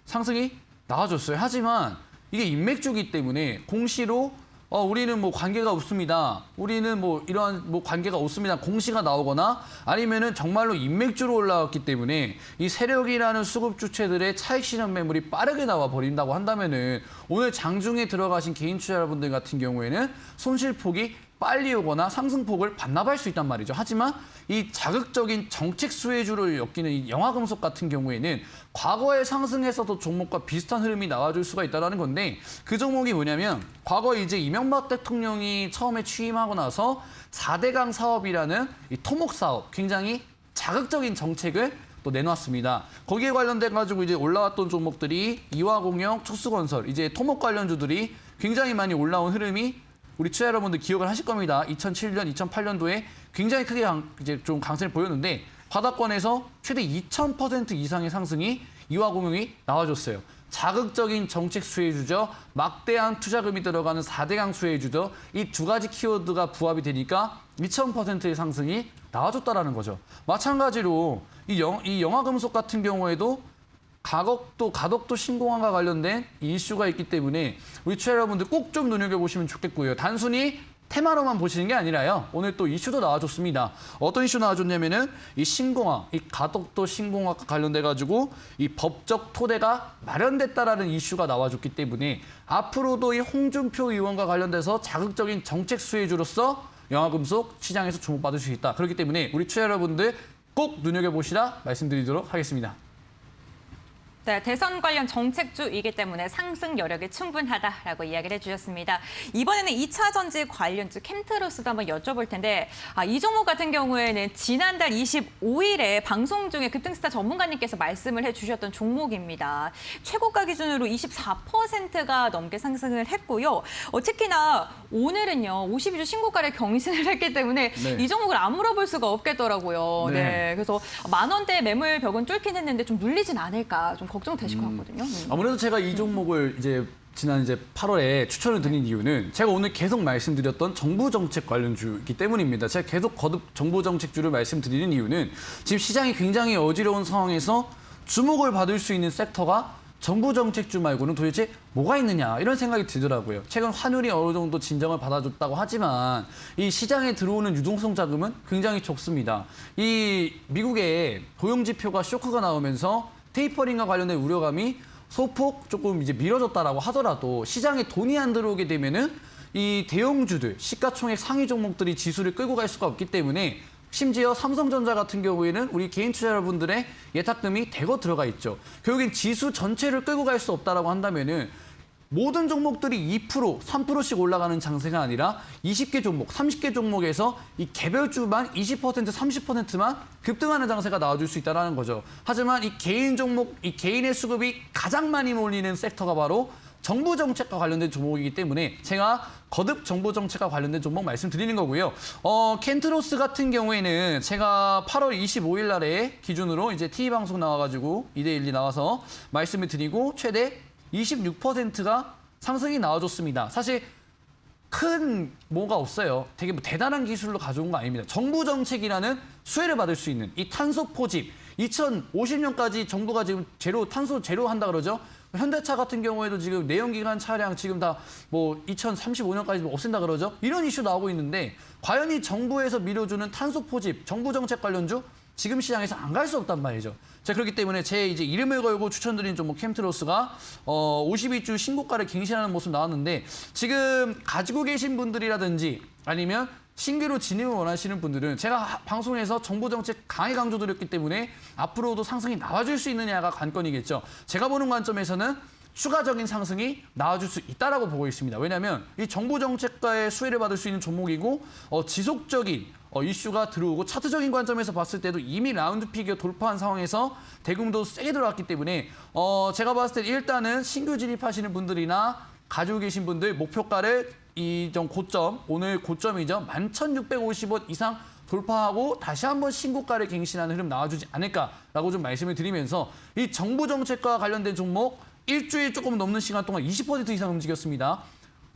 상승이 나와줬어요. 하지만 이게 인맥주기 때문에 공시로 우리는 뭐 관계가 없습니다. 우리는 뭐 이러한 뭐 관계가 없습니다. 공시가 나오거나 아니면은 정말로 인맥주로 올라왔기 때문에 이 세력이라는 수급 주체들의 차익 실현 매물이 빠르게 나와 버린다고 한다면은 오늘 장중에 들어가신 개인 투자자분들 같은 경우에는 손실폭이 빨리 오거나 상승폭을 반납할 수 있단 말이죠. 하지만 이 자극적인 정책 수혜주를 엮이는 이 영화금속 같은 경우에는 과거에 상승했었던 종목과 비슷한 흐름이 나와줄 수가 있다는 건데 그 종목이 뭐냐면 과거에 이제 이명박 대통령이 처음에 취임하고 나서 4대강 사업이라는 이 토목 사업 굉장히 자극적인 정책을 또 내놨습니다. 거기에 관련돼 가지고 이제 올라왔던 종목들이 이화공영, 촉수건설, 이제 토목 관련주들이 굉장히 많이 올라온 흐름이 우리 투자 여러분들 기억을 하실 겁니다. 2007년, 2008년도에 굉장히 크게 이제 좀 강세를 보였는데 바닥권에서 최대 2000% 이상의 상승이 이화공영이 나와줬어요. 자극적인 정책 수혜주죠. 막대한 투자금이 들어가는 4대강 수혜주죠. 이 두 가지 키워드가 부합이 되니까 2000%의 상승이 나와줬다라는 거죠. 마찬가지로 이 영화금속 같은 경우에도 가덕도 신공항과 관련된 이슈가 있기 때문에 우리 투자 여러분들 꼭 좀 눈여겨보시면 좋겠고요. 단순히 테마로만 보시는 게 아니라요. 오늘 또 이슈도 나와줬습니다. 어떤 이슈 나와줬냐면은 이 신공항, 이 가덕도 신공항과 관련돼가지고 이 법적 토대가 마련됐다라는 이슈가 나와줬기 때문에 앞으로도 이 홍준표 의원과 관련돼서 자극적인 정책 수혜주로서 영화금속 시장에서 주목받을 수 있다. 그렇기 때문에 우리 투자 여러분들 꼭 눈여겨보시라 말씀드리도록 하겠습니다. 네, 대선 관련 정책주이기 때문에 상승 여력이 충분하다라고 이야기를 해주셨습니다. 이번에는 2차 전지 관련주 캠트로스도 한번 여쭤볼 텐데 이 종목 같은 경우에는 지난달 25일에 방송 중에 급등스타 전문가님께서 말씀을 해주셨던 종목입니다. 최고가 기준으로 24%가 넘게 상승을 했고요. 특히나 오늘은요 52주 신고가를 경신을 했기 때문에 네. 이 종목을 안 물어볼 수가 없겠더라고요. 네. 네, 그래서 10,000원대 매물 벽은 뚫긴 했는데 좀 눌리진 않을까 좀 걱정되실 것 같거든요. 아무래도 제가 이 종목을 지난 8월에 추천을 드린 이유는 제가 오늘 계속 말씀드렸던 정부 정책 관련주이기 때문입니다. 제가 계속 거듭 정부 정책주를 말씀드리는 이유는 지금 시장이 굉장히 어지러운 상황에서 주목을 받을 수 있는 섹터가 정부 정책주 말고는 도대체 뭐가 있느냐 이런 생각이 들더라고요. 최근 환율이 어느 정도 진정을 받아줬다고 하지만 이 시장에 들어오는 유동성 자금은 굉장히 적습니다. 이 미국의 고용 지표가 쇼크가 나오면서 테이퍼링과 관련된 우려감이 소폭 조금 이제 미뤄졌다라고 하더라도 시장에 돈이 안 들어오게 되면은 이 대형주들, 시가총액 상위 종목들이 지수를 끌고 갈 수가 없기 때문에 심지어 삼성전자 같은 경우에는 우리 개인 투자자분들의 예탁금이 대거 들어가 있죠. 결국엔 지수 전체를 끌고 갈 수 없다라고 한다면은 모든 종목들이 2%, 3%씩 올라가는 장세가 아니라 20개 종목, 30개 종목에서 이 개별주만 20%, 30%만 급등하는 장세가 나와줄 수 있다는 거죠. 하지만 이 개인 종목, 이 개인의 수급이 가장 많이 몰리는 섹터가 바로 정부 정책과 관련된 종목이기 때문에 제가 거듭 정부 정책과 관련된 종목 말씀드리는 거고요. 켄트로스 같은 경우에는 제가 8월 25일 날에 기준으로 이제 TV 방송 나와가지고 2대1이 나와서 말씀을 드리고 최대 26%가 상승이 나와줬습니다. 사실 큰 뭐가 없어요. 되게 뭐 대단한 기술로 가져온 거 아닙니다. 정부 정책이라는 수혜를 받을 수 있는 이 탄소 포집 2050년까지 정부가 지금 탄소 제로 한다 그러죠. 현대차 같은 경우에도 지금 내연기관 차량 지금 다 뭐 2035년까지 없앤다 그러죠. 이런 이슈 나오고 있는데 과연 이 정부에서 밀어주는 탄소 포집, 정부 정책 관련주 지금 시장에서 안 갈 수 없단 말이죠. 자, 그렇기 때문에 제 이제 이름을 걸고 추천드린 종목 캠트로스가 52주 신고가를 갱신하는 모습 나왔는데 지금 가지고 계신 분들이라든지 아니면 신규로 진입을 원하시는 분들은 제가 방송에서 정부 정책 강하게 강조드렸기 때문에 앞으로도 상승이 나와줄 수 있느냐가 관건이겠죠. 제가 보는 관점에서는 추가적인 상승이 나와줄 수 있다라고 보고 있습니다. 왜냐하면 이 정부 정책과의 수혜를 받을 수 있는 종목이고 지속적인 이슈가 들어오고 차트적인 관점에서 봤을 때도 이미 라운드 피겨 돌파한 상황에서 대금도 세게 들어왔기 때문에 제가 봤을 때 일단은 신규 진입하시는 분들이나 가지고 계신 분들 목표가를 이전 고점, 오늘 고점이죠. 11,650원 이상 돌파하고 다시 한번 신고가를 갱신하는 흐름 나와주지 않을까라고 좀 말씀을 드리면서 이 정부 정책과 관련된 종목 일주일 조금 넘는 시간 동안 20% 이상 움직였습니다.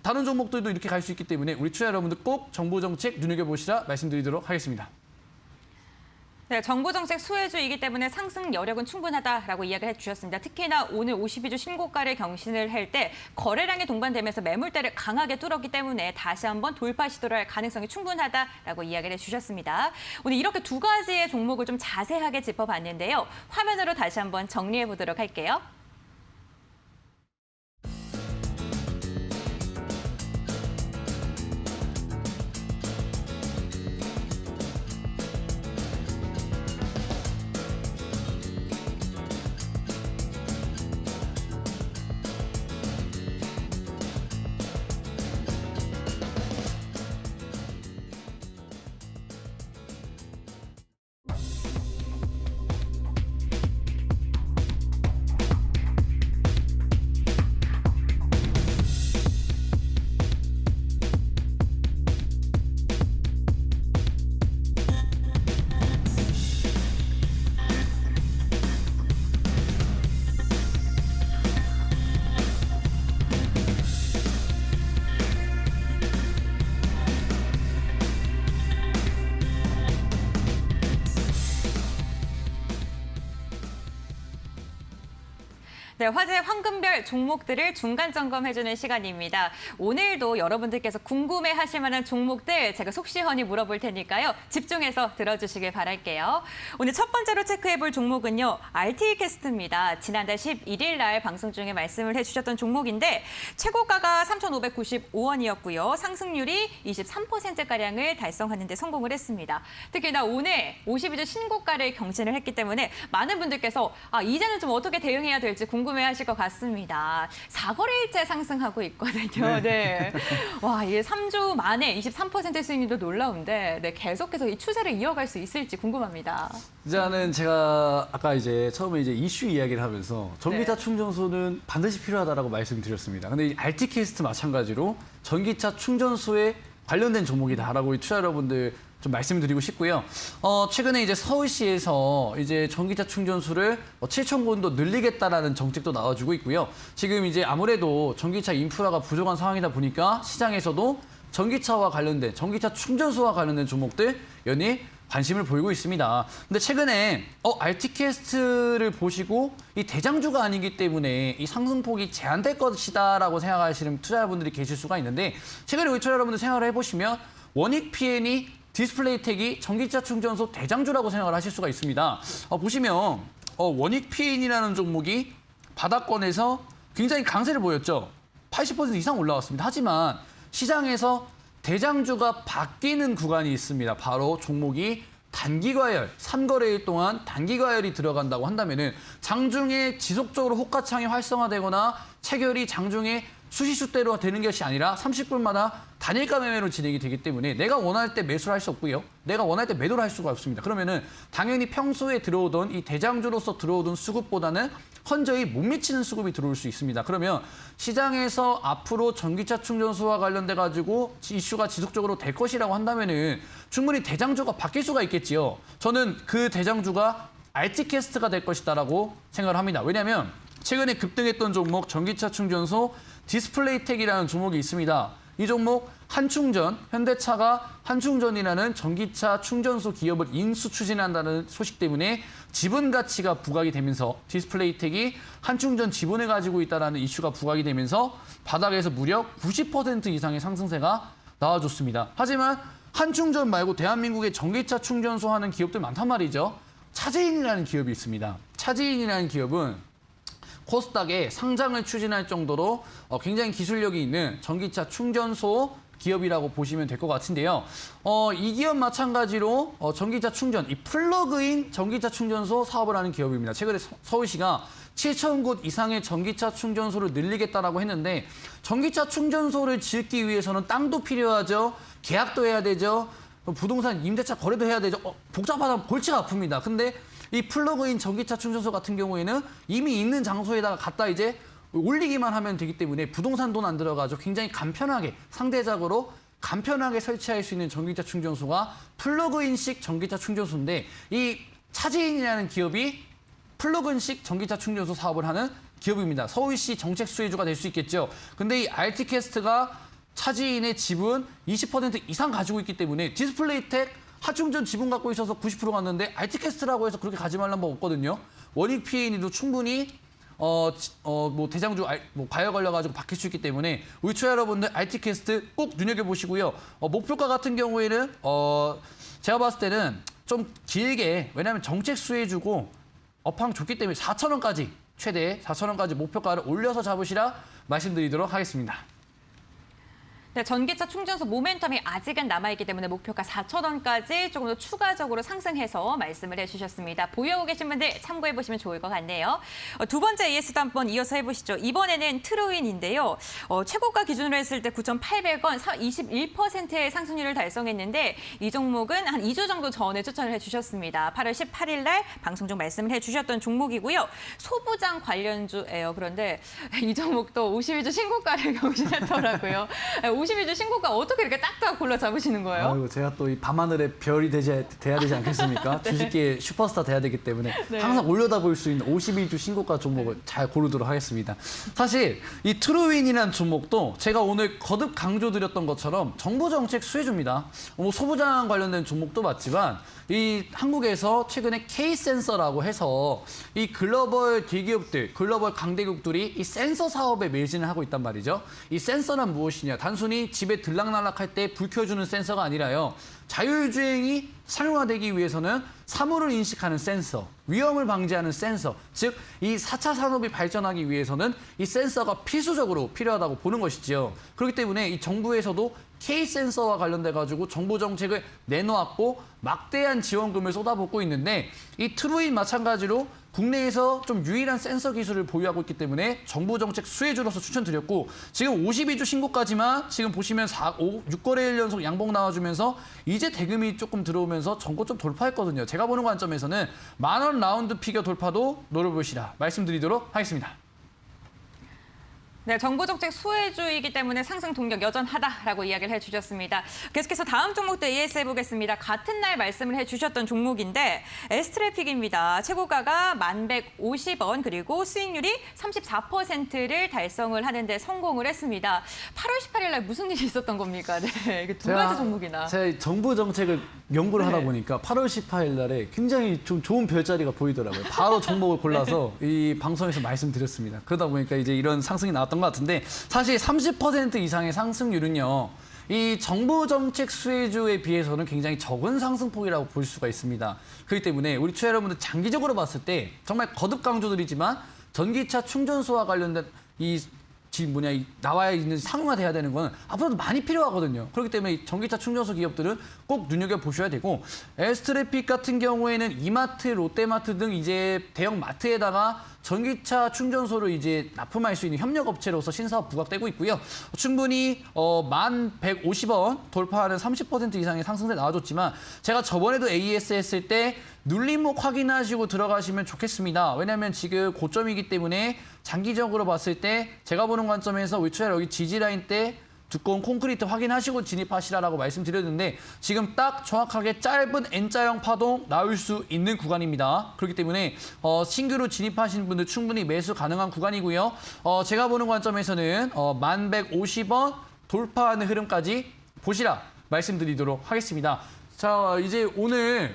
다른 종목들도 이렇게 갈 수 있기 때문에 우리 투자 여러분들 꼭 정부 정책 눈여겨보시라 말씀드리도록 하겠습니다. 네, 정부 정책 수혜주이기 때문에 상승 여력은 충분하다라고 이야기를 해주셨습니다. 특히나 오늘 52주 신고가를 경신을 할 때 거래량이 동반되면서 매물대를 강하게 뚫었기 때문에 다시 한번 돌파 시도를 할 가능성이 충분하다라고 이야기를 해주셨습니다. 오늘 이렇게 두 가지의 종목을 좀 자세하게 짚어봤는데요. 화면으로 다시 한번 정리해 보도록 할게요. 네, 화제 황금별 종목들을 중간 점검해주는 시간입니다. 오늘도 여러분들께서 궁금해하실 만한 종목들 제가 속 시원히 물어볼 테니까요. 집중해서 들어주시길 바랄게요. 오늘 첫 번째로 체크해볼 종목은요. RT캐스트입니다. 지난달 11일 날 방송 중에 말씀을 해주셨던 종목인데 최고가가 3,595원이었고요. 상승률이 23%가량을 달성하는 데 성공을 했습니다. 특히나 오늘 52주 신고가를 경신을 했기 때문에 많은 분들께서 이제는 좀 어떻게 대응해야 될지 궁금해하실 것 같습니다. 4거래일째 상승하고 있거든요. 네. 와, 이게 3주 만에 23% 수익률도 놀라운데 계속해서 이 추세를 이어갈 수 있을지 궁금합니다. 일단은 제가 아까 이제 처음에 이제 이슈 이야기를 하면서 전기차 충전소는 반드시 필요하다라고 말씀드렸습니다. 근데 이 RT캐스트 마찬가지로 전기차 충전소에 관련된 종목이다라고 투자 여러분들 좀 말씀드리고 싶고요. 최근에 이제 서울시에서 이제 전기차 충전소를 7,000곳도 늘리겠다라는 정책도 나와주고 있고요. 지금 이제 아무래도 전기차 인프라가 부족한 상황이다 보니까 시장에서도 전기차와 관련된 전기차 충전소와 관련된 종목들 연일 관심을 보이고 있습니다. 근데 최근에 RT캐스트를 보시고 이 대장주가 아니기 때문에 이 상승폭이 제한될 것이다라고 생각하시는 투자자분들이 계실 수가 있는데 최근에 우리 투자 여러분들 생각을 해보시면 원익PN이 디스플레이텍이 전기차 충전소 대장주라고 생각을 하실 수가 있습니다. 보시면 원익PN이라는 종목이 바닥권에서 굉장히 강세를 보였죠. 80% 이상 올라왔습니다. 하지만 시장에서 대장주가 바뀌는 구간이 있습니다. 바로 종목이 단기과열, 3거래일 동안 단기과열이 들어간다고 한다면은 장중에 지속적으로 호가창이 활성화되거나 체결이 장중에 수시수대로 되는 것이 아니라 30분마다 단일가 매매로 진행이 되기 때문에 내가 원할 때 매수를 할 수 없고요. 내가 원할 때 매도를 할 수가 없습니다. 그러면은 당연히 평소에 들어오던 이 대장주로서 들어오던 수급보다는 현저히 못 미치는 수급이 들어올 수 있습니다. 그러면 시장에서 앞으로 전기차 충전소와 관련돼 가지고 이슈가 지속적으로 될 것이라고 한다면은 충분히 대장주가 바뀔 수가 있겠지요. 저는 그 대장주가 RT캐스트가 될 것이다라고 생각을 합니다. 왜냐하면 최근에 급등했던 종목 전기차 충전소 디스플레이텍이라는 종목이 있습니다. 이 종목 한충전, 현대차가 한충전이라는 전기차 충전소 기업을 인수 추진한다는 소식 때문에 지분 가치가 부각이 되면서 디스플레이텍이 한충전 지분을 가지고 있다는 이슈가 부각이 되면서 바닥에서 무려 90% 이상의 상승세가 나와줬습니다. 하지만 한충전 말고 대한민국에 전기차 충전소 하는 기업들 많단 말이죠. 차제인이라는 기업이 있습니다. 차제인이라는 기업은 코스닥에 상장을 추진할 정도로 굉장히 기술력이 있는 전기차 충전소 기업이라고 보시면 될 것 같은데요. 이 기업 마찬가지로 전기차 충전, 이 플러그인 전기차 충전소 사업을 하는 기업입니다. 최근에 서울시가 7,000곳 이상의 전기차 충전소를 늘리겠다라고 했는데 전기차 충전소를 짓기 위해서는 땅도 필요하죠. 계약도 해야 되죠. 부동산 임대차 거래도 해야 되죠. 복잡하다 골치가 아픕니다. 근데 이 플러그인 전기차 충전소 같은 경우에는 이미 있는 장소에다가 갖다 이제 올리기만 하면 되기 때문에 부동산 돈 안 들어가지고 굉장히 간편하게 상대적으로 간편하게 설치할 수 있는 전기차 충전소가 플러그인식 전기차 충전소인데 이 차지인이라는 기업이 플러그인식 전기차 충전소 사업을 하는 기업입니다. 서울시 정책 수혜주가 될 수 있겠죠. 근데 이 RT캐스트가 차지인의 지분 20% 이상 가지고 있기 때문에 디스플레이텍 하충전 지분 갖고 있어서 90% 갔는데 RT캐스트라고 해서 그렇게 가지 말란 법 없거든요. 원익 PN도 충분히 뭐 대장주 과열 걸려가지고 바뀔 수 있기 때문에 우리 투자 여러분들 RT캐스트 꼭 눈여겨보시고요. 목표가 같은 경우에는 제가 봤을 때는 좀 길게 왜냐하면 정책 수혜주고 업황 좋기 때문에 4,000원까지 최대 4,000원까지 목표가를 올려서 잡으시라 말씀드리도록 하겠습니다. 네, 전기차 충전소 모멘텀이 아직은 남아있기 때문에 목표가 4,000원까지 조금 더 추가적으로 상승해서 말씀을 해주셨습니다. 보유하고 계신 분들 참고해보시면 좋을 것 같네요. 두 번째 ES도 한번 이어서 해보시죠. 이번에는 트루윈인데요. 최고가 기준으로 했을 때 9,800원, 21%의 상승률을 달성했는데 이 종목은 한 2주 정도 전에 추천을 해주셨습니다. 8월 18일 날 방송 중 말씀을 해주셨던 종목이고요. 소부장 관련주예요. 그런데 이 종목도 52주 신고가를 경신했더라고요. 52주 신고가 어떻게 이렇게 딱딱 골라 잡으시는 거예요? 아이고, 제가 또 이 밤하늘의 별이 돼야 되지 않겠습니까? 네. 주식계의 슈퍼스타 돼야 되기 때문에 네. 항상 올려다볼 수 있는 52주 신고가 종목을 잘 고르도록 하겠습니다. 사실 이 트루윈이라는 종목도 제가 오늘 거듭 강조드렸던 것처럼 정부 정책 수혜주입니다. 뭐 소부장 관련된 종목도 맞지만 이 한국에서 최근에 K센서라고 해서 이 글로벌 대기업들, 글로벌 강대국들이 이 센서 사업에 매진을 하고 있단 말이죠. 이 센서는 무엇이냐? 단순히 집에 들락날락할 때 불 켜주는 센서가 아니라요. 자율주행이 상용화되기 위해서는 사물을 인식하는 센서, 위험을 방지하는 센서, 즉 이 4차 산업이 발전하기 위해서는 이 센서가 필수적으로 필요하다고 보는 것이지요. 그렇기 때문에 이 정부에서도 K센서와 관련돼 가지고 정부 정책을 내놓았고 막대한 지원금을 쏟아붓고 있는데 이 트루인 마찬가지로 국내에서 좀 유일한 센서 기술을 보유하고 있기 때문에 정부 정책 수혜주로서 추천드렸고 지금 52주 신고까지만 지금 보시면 6거래일 연속 양봉 나와주면서 이제 대금이 조금 들어오면서 전고 좀 돌파했거든요. 제가 보는 관점에서는 10,000원 라운드 피겨 돌파도 노려보시라 말씀드리도록 하겠습니다. 네, 정부 정책 수혜주이기 때문에 상승 동력 여전하다라고 이야기를 해주셨습니다. 계속해서 다음 종목도 ES 해보겠습니다. 같은 날 말씀을 해주셨던 종목인데 S트래픽입니다. 최고가가 1,150원 그리고 수익률이 34%를 달성을 하는데 성공을 했습니다. 8월 18일 날 무슨 일이 있었던 겁니까? 네, 이게 두 가지 종목이나. 제가 정부 정책을 연구를 네. 하다 보니까 8월 18일 날에 굉장히 좀 좋은 별자리가 보이더라고요. 바로 종목을 골라서 이 방송에서 말씀드렸습니다. 그러다 보니까 이제 이런 상승이 나왔던 것 같은데 사실 30% 이상의 상승률은요. 이 정부 정책 수혜주에 비해서는 굉장히 적은 상승폭이라고 볼 수가 있습니다. 그렇기 때문에 우리 투자 여러분들 장기적으로 봤을 때 정말 거듭 강조드리지만 전기차 충전소와 관련된 이 지금 나와 있는 상용화돼야 되는 거는 앞으로도 많이 필요하거든요. 그렇기 때문에 이 전기차 충전소 기업들은 꼭 눈여겨보셔야 되고, 에스트래픽 같은 경우에는 이마트, 롯데마트 등 이제 대형 마트에다가 전기차 충전소를 이제 납품할 수 있는 협력업체로서 신사업 부각되고 있고요. 충분히 1150원 돌파하는 30% 이상의 상승세 나와줬지만, 제가 저번에도 AES 했을 때 눌림목 확인하시고 들어가시면 좋겠습니다. 왜냐하면 지금 고점이기 때문에 장기적으로 봤을 때 제가 보는 관점에서 위치할 여기 지지라인 때 두꺼운 콘크리트 확인하시고 진입하시라라고 말씀드렸는데, 지금 딱 정확하게 짧은 N자형 파동 나올 수 있는 구간입니다. 그렇기 때문에 신규로 진입하신 분들 충분히 매수 가능한 구간이고요. 제가 보는 관점에서는 1150원 돌파하는 흐름까지 보시라 말씀드리도록 하겠습니다. 자, 이제 오늘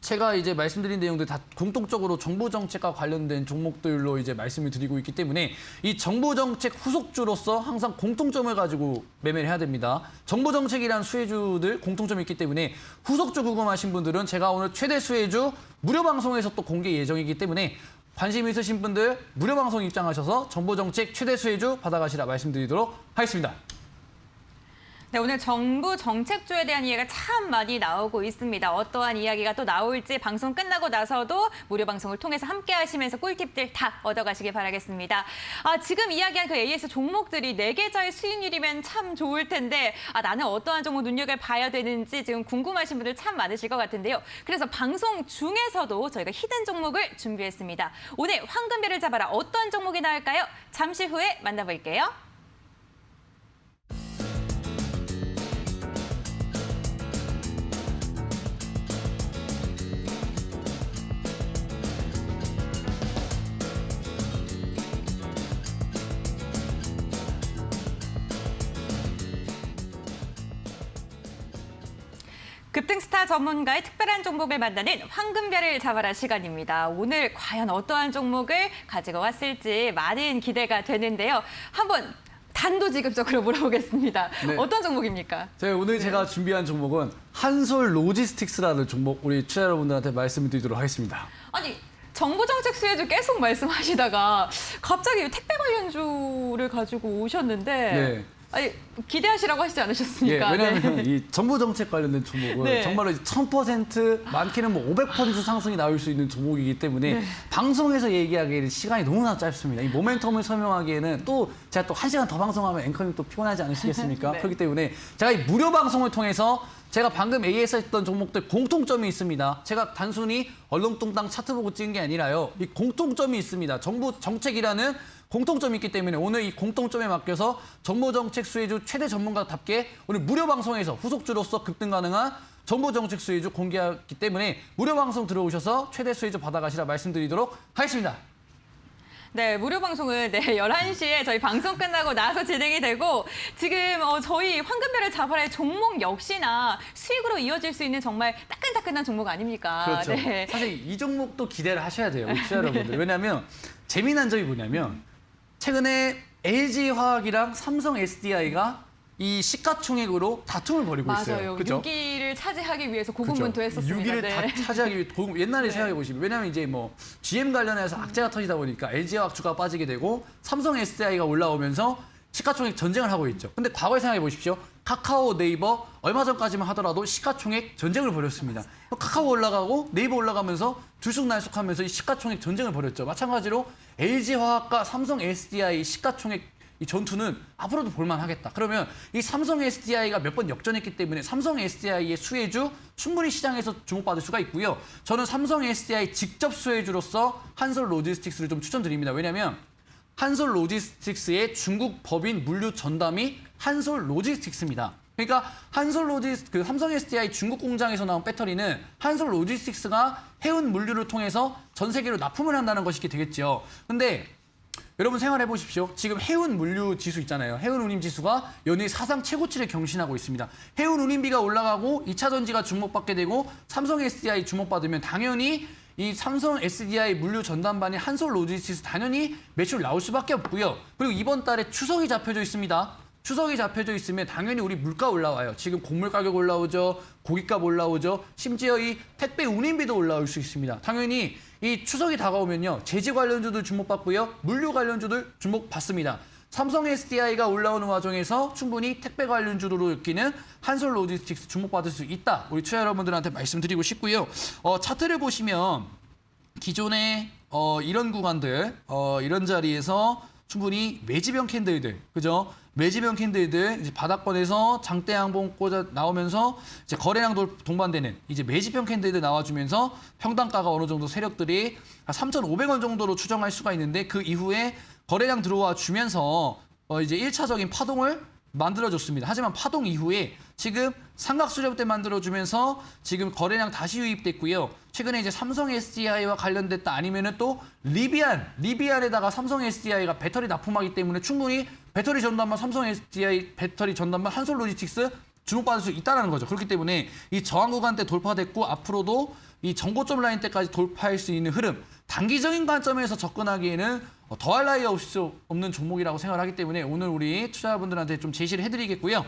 제가 이제 말씀드린 내용들 다 공통적으로 정부 정책과 관련된 종목들로 이제 말씀을 드리고 있기 때문에, 이 정부 정책 후속주로서 항상 공통점을 가지고 매매를 해야 됩니다. 정부 정책이란 수혜주들 공통점이 있기 때문에 후속주 궁금하신 분들은 제가 오늘 최대 수혜주 무료 방송에서 또 공개 예정이기 때문에 관심 있으신 분들 무료 방송 입장하셔서 정부 정책 최대 수혜주 받아가시라 말씀드리도록 하겠습니다. 네, 오늘 정부 정책주에 대한 이야기가 참 많이 나오고 있습니다. 어떠한 이야기가 또 나올지 방송 끝나고 나서도 무료 방송을 통해서 함께 하시면서 꿀팁들 다 얻어가시길 바라겠습니다. 지금 이야기한 그 AS 종목들이 4계좌의 수익률이면 참 좋을 텐데, 나는 어떠한 종목 눈여겨봐야 되는지 지금 궁금하신 분들 참 많으실 것 같은데요. 그래서 방송 중에서도 저희가 히든 종목을 준비했습니다. 오늘 황금별을 잡아라, 어떤 종목이 나올까요? 잠시 후에 만나볼게요. 급등스타 전문가의 특별한 종목을 만나는 황금별을 잡아라 시간입니다. 오늘 과연 어떠한 종목을 가지고 왔을지 많은 기대가 되는데요. 한번 단도직입적으로 물어보겠습니다. 네. 어떤 종목입니까? 오늘 제가 준비한 종목은 한솔 로지스틱스라는 종목, 우리 투자 여러분들한테 말씀을 드리도록 하겠습니다. 아니, 정부 정책 수혜주 계속 말씀하시다가 갑자기 택배 관련주를 가지고 오셨는데, 네. 아니, 기대하시라고 하시지 예, 않으셨습니까? 왜냐하면 네. 이 정부 정책 관련된 종목은 네. 정말로 1000%, 많게는 뭐 500% 상승이 나올 수 있는 종목이기 때문에 방송에서 얘기하기에는 시간이 너무나 짧습니다. 이 모멘텀을 설명하기에는 또 제가 또 1시간 더 방송하면 앵커님 또 피곤하지 않으시겠습니까? 네. 그렇기 때문에 제가 이 무료 방송을 통해서 제가 방금 AS 했던 종목들 공통점이 있습니다. 제가 단순히 얼렁뚱땅 차트 보고 찍은 게 아니라요. 이 공통점이 있습니다. 정부 정책이라는 공통점이 있기 때문에 오늘 이 공통점에 맡겨서 정부 정책 수혜주 최대 전문가답게 오늘 무료 방송에서 후속주로서 급등 가능한 정부 정책 수혜주 공개하기 때문에 무료 방송 들어오셔서 최대 수혜주 받아가시라 말씀드리도록 하겠습니다. 네, 무료 방송은 11시에 저희 방송 끝나고 나서 진행이 되고, 지금 저희 황금별을 잡아라의 종목 역시나 수익으로 이어질 수 있는 정말 따끈따끈한 종목 아닙니까? 그렇죠. 네. 사실 이 종목도 기대를 하셔야 돼요, 우리 투자 여러분들. 왜냐하면 재미난 점이 뭐냐면 최근에 LG화학이랑 삼성 SDI가 이 시가총액으로 다툼을 벌이고 있어요. 맞아요. 그죠? 6위를 차지하기 위해서 고군분투 했었습니다. 6위를 다 차지하기 위해 옛날에 네. 생각해 보시면, 왜냐하면 이제 뭐 GM 관련해서 악재가 터지다 보니까 LG화학 주가가 빠지게 되고 삼성 SDI가 올라오면서 시가총액 전쟁을 하고 있죠. 근데 과거에 생각해 보십시오. 카카오, 네이버 얼마 전까지만 하더라도 시가총액 전쟁을 벌였습니다. 카카오 올라가고 네이버 올라가면서 들쑥날쑥하면서 이 시가총액 전쟁을 벌였죠. 마찬가지로 LG화학과 삼성 SDI 시가총액 이 전투는 앞으로도 볼만하겠다. 그러면 이 삼성 SDI가 몇 번 역전했기 때문에 삼성 SDI의 수혜주 충분히 시장에서 주목받을 수가 있고요. 저는 삼성 SDI 직접 수혜주로서 한솔 로지스틱스를 좀 추천드립니다. 왜냐하면 한솔 로지스틱스의 중국 법인 물류 전담이 한솔 로지스틱스입니다. 그러니까 그 삼성 SDI 중국 공장에서 나온 배터리는 한솔 로지스틱스가 해운 물류를 통해서 전 세계로 납품을 한다는 것이 되겠죠. 근데 여러분 생각해 보십시오. 지금 해운 물류 지수 있잖아요. 해운 운임 지수가 연일 사상 최고치를 경신하고 있습니다. 해운 운임비가 올라가고 2차 전지가 주목받게 되고 삼성 SDI 주목받으면 당연히 이 삼성 SDI 물류 전담반인 한솔 로지스틱스 당연히 매출 나올 수밖에 없고요. 그리고 이번 달에 추석이 잡혀져 있습니다. 추석이 잡혀져 있으면 당연히 우리 물가 올라와요. 지금 곡물 가격 올라오죠. 고깃값 올라오죠. 심지어 이 택배 운임비도 올라올 수 있습니다. 당연히 이 추석이 다가오면요. 제지 관련주들 주목받고요. 물류 관련주들 주목받습니다. 삼성 SDI가 올라오는 와중에서 충분히 택배 관련주로 엮이는 한솔 로지스틱스 주목받을 수 있다. 우리 투자 여러분들한테 말씀드리고 싶고요. 차트를 보시면 기존의 이런 구간들, 이런 자리에서 충분히 매집형 캔들들, 그죠? 매집형 캔들들 이제 바닥권에서 장대 양봉 꽂아 나오면서 이제 거래량 동반되는 이제 매집형 캔들들 나와주면서 평단가가 어느 정도 세력들이 3,500원 정도로 추정할 수가 있는데 그 이후에 거래량 들어와 주면서 이제 1차적인 파동을 만들어줬습니다. 하지만 파동 이후에 지금 삼각수렴대 만들어주면서 지금 거래량 다시 유입됐고요. 최근에 이제 삼성 SDI와 관련됐다 아니면은 또 리비안에다가 삼성 SDI가 배터리 납품하기 때문에 충분히 배터리 전담만 삼성 SDI 배터리 전담만 한솔 로지스틱스 주목받을 수 있다는 거죠. 그렇기 때문에 이 저항 구간대 돌파됐고 앞으로도 이 정고점 라인 때까지 돌파할 수 있는 흐름, 단기적인 관점에서 접근하기에는 더할 나위 없는 종목이라고 생각을 하기 때문에 오늘 우리 투자자분들한테 좀 제시를 해드리겠고요.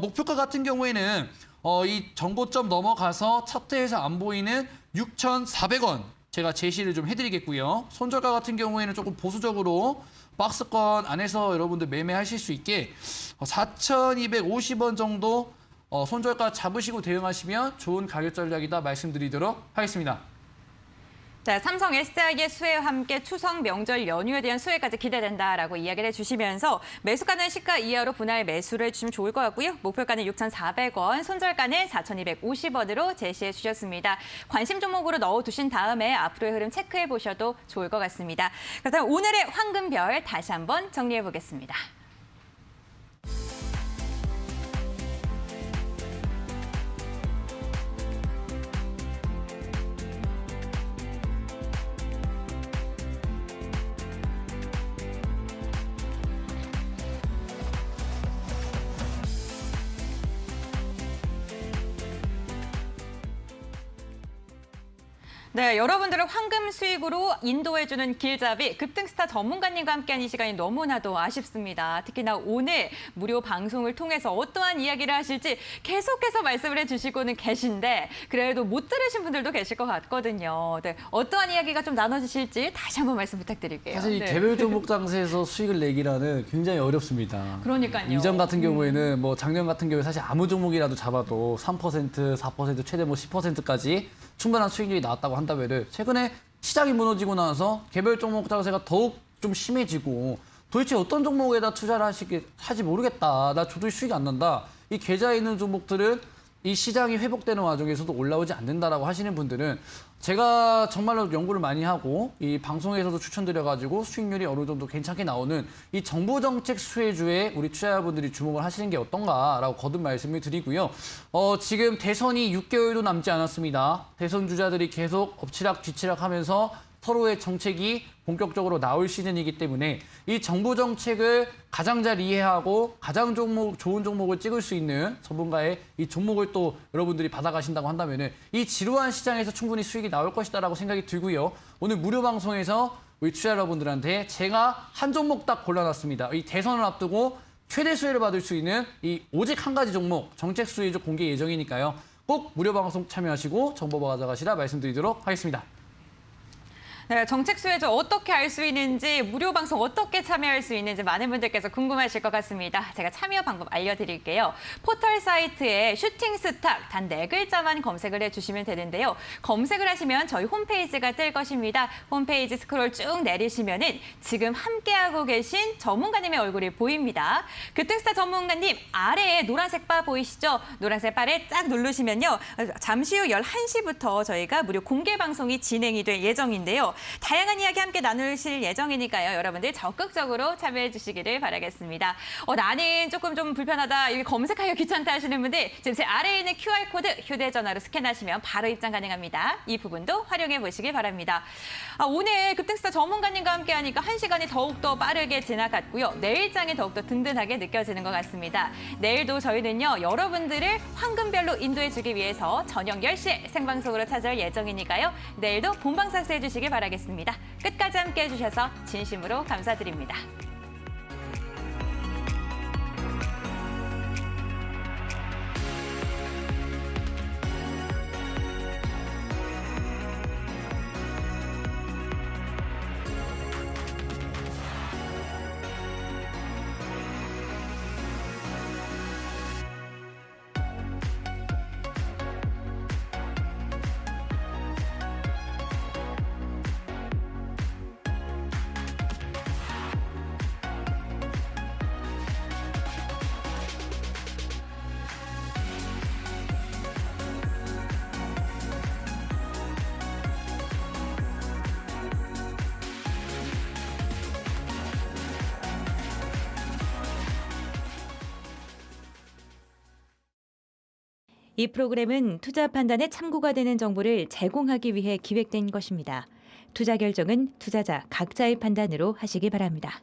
목표가 같은 경우에는 이 정고점 넘어가서 차트에서 안 보이는 6,400원 제가 제시를 좀 해드리겠고요. 손절가 같은 경우에는 조금 보수적으로 박스권 안에서 여러분들 매매하실 수 있게 4,250원 정도 손절가 잡으시고 대응하시면 좋은 가격 전략이다 말씀드리도록 하겠습니다. 자, 삼성 SDI의 수혜와 함께 추석 명절 연휴에 대한 수혜까지 기대된다라고 이야기를 해주시면서 매수가는 시가 이하로 분할 매수를 해주시면 좋을 것 같고요. 목표가는 6,400원, 손절가는 4,250원으로 제시해 주셨습니다. 관심 종목으로 넣어두신 다음에 앞으로의 흐름 체크해 보셔도 좋을 것 같습니다. 그렇다면 오늘의 황금별 다시 한번 정리해 보겠습니다. 네, 여러분들을 황금 수익으로 인도해주는 길잡이 급등스타 전문가님과 함께한 이 시간이 너무나도 아쉽습니다. 특히나 오늘 무료 방송을 통해서 어떠한 이야기를 하실지 계속해서 말씀을 해주시고는 계신데 그래도 못 들으신 분들도 계실 것 같거든요. 네, 어떠한 이야기가 좀 나눠주실지 다시 한번 말씀 부탁드릴게요. 사실 이 네. 개별 종목 장세에서 수익을 내기라는 굉장히 어렵습니다. 그러니까요. 이전 같은 경우에는 뭐 작년 같은 경우에 사실 아무 종목이라도 잡아도 3%, 4%, 최대 뭐 10%까지 충분한 수익률이 나왔다고 한다면은 최근에 시장이 무너지고 나서 개별 종목 장세가 더욱 좀 심해지고 도대체 어떤 종목에다 투자를 하지 모르겠다. 나 도저히 수익이 안 난다. 이 계좌에 있는 종목들은 이 시장이 회복되는 와중에서도 올라오지 않는다라고 하시는 분들은 제가 정말로 연구를 많이 하고 이 방송에서도 추천드려가지고 수익률이 어느 정도 괜찮게 나오는 이 정부 정책 수혜주에 우리 투자자분들이 주목을 하시는 게 어떤가라고 거듭 말씀을 드리고요. 지금 대선이 6개월도 남지 않았습니다. 대선 주자들이 계속 엎치락 뒤치락 하면서 서로의 정책이 본격적으로 나올 시즌이기 때문에 이 정부 정책을 가장 잘 이해하고 가장 좋은 종목을 찍을 수 있는 전문가의 이 종목을 또 여러분들이 받아가신다고 한다면 이 지루한 시장에서 충분히 수익이 나올 것이다라고 생각이 들고요. 오늘 무료 방송에서 우리 투자 여러분들한테 제가 한 종목 딱 골라놨습니다. 이 대선을 앞두고 최대 수혜를 받을 수 있는 이 오직 한 가지 종목 정책 수혜주 공개 예정이니까요. 꼭 무료 방송 참여하시고 정보 가져가시라 말씀드리도록 하겠습니다. 네, 정책 수혜주 어떻게 알 수 있는지, 무료 방송 어떻게 참여할 수 있는지 많은 분들께서 궁금하실 것 같습니다. 제가 참여 방법 알려드릴게요. 포털 사이트에 슈팅스탁 단 4글자만 검색을 해주시면 되는데요. 검색을 하시면 저희 홈페이지가 뜰 것입니다. 홈페이지 스크롤 쭉 내리시면은 지금 함께하고 계신 전문가님의 얼굴이 보입니다. 급등스타 전문가님 아래에 노란색 바 보이시죠? 노란색 바를 딱 누르시면요. 잠시 후 11시부터 저희가 무료 공개 방송이 진행이 될 예정인데요. 다양한 이야기 함께 나누실 예정이니까요. 여러분들 적극적으로 참여해 주시기를 바라겠습니다. 나는 조금 좀 불편하다, 이게 검색하기가 귀찮다 하시는 분들 지금 제 아래에 있는 QR코드 휴대전화로 스캔하시면 바로 입장 가능합니다. 이 부분도 활용해 보시길 바랍니다. 오늘 급등스타 전문가님과 함께하니까 1시간이 더욱더 빠르게 지나갔고요. 내일장이 더욱더 든든하게 느껴지는 것 같습니다. 내일도 저희는요. 여러분들을 황금별로 인도해주기 위해서 저녁 10시에 생방송으로 찾아올 예정이니까요. 내일도 본방 사수해 주시길 바라겠습니다. 끝까지 함께해 주셔서 진심으로 감사드립니다. 이 프로그램은 투자 판단에 참고가 되는 정보를 제공하기 위해 기획된 것입니다. 투자 결정은 투자자 각자의 판단으로 하시기 바랍니다.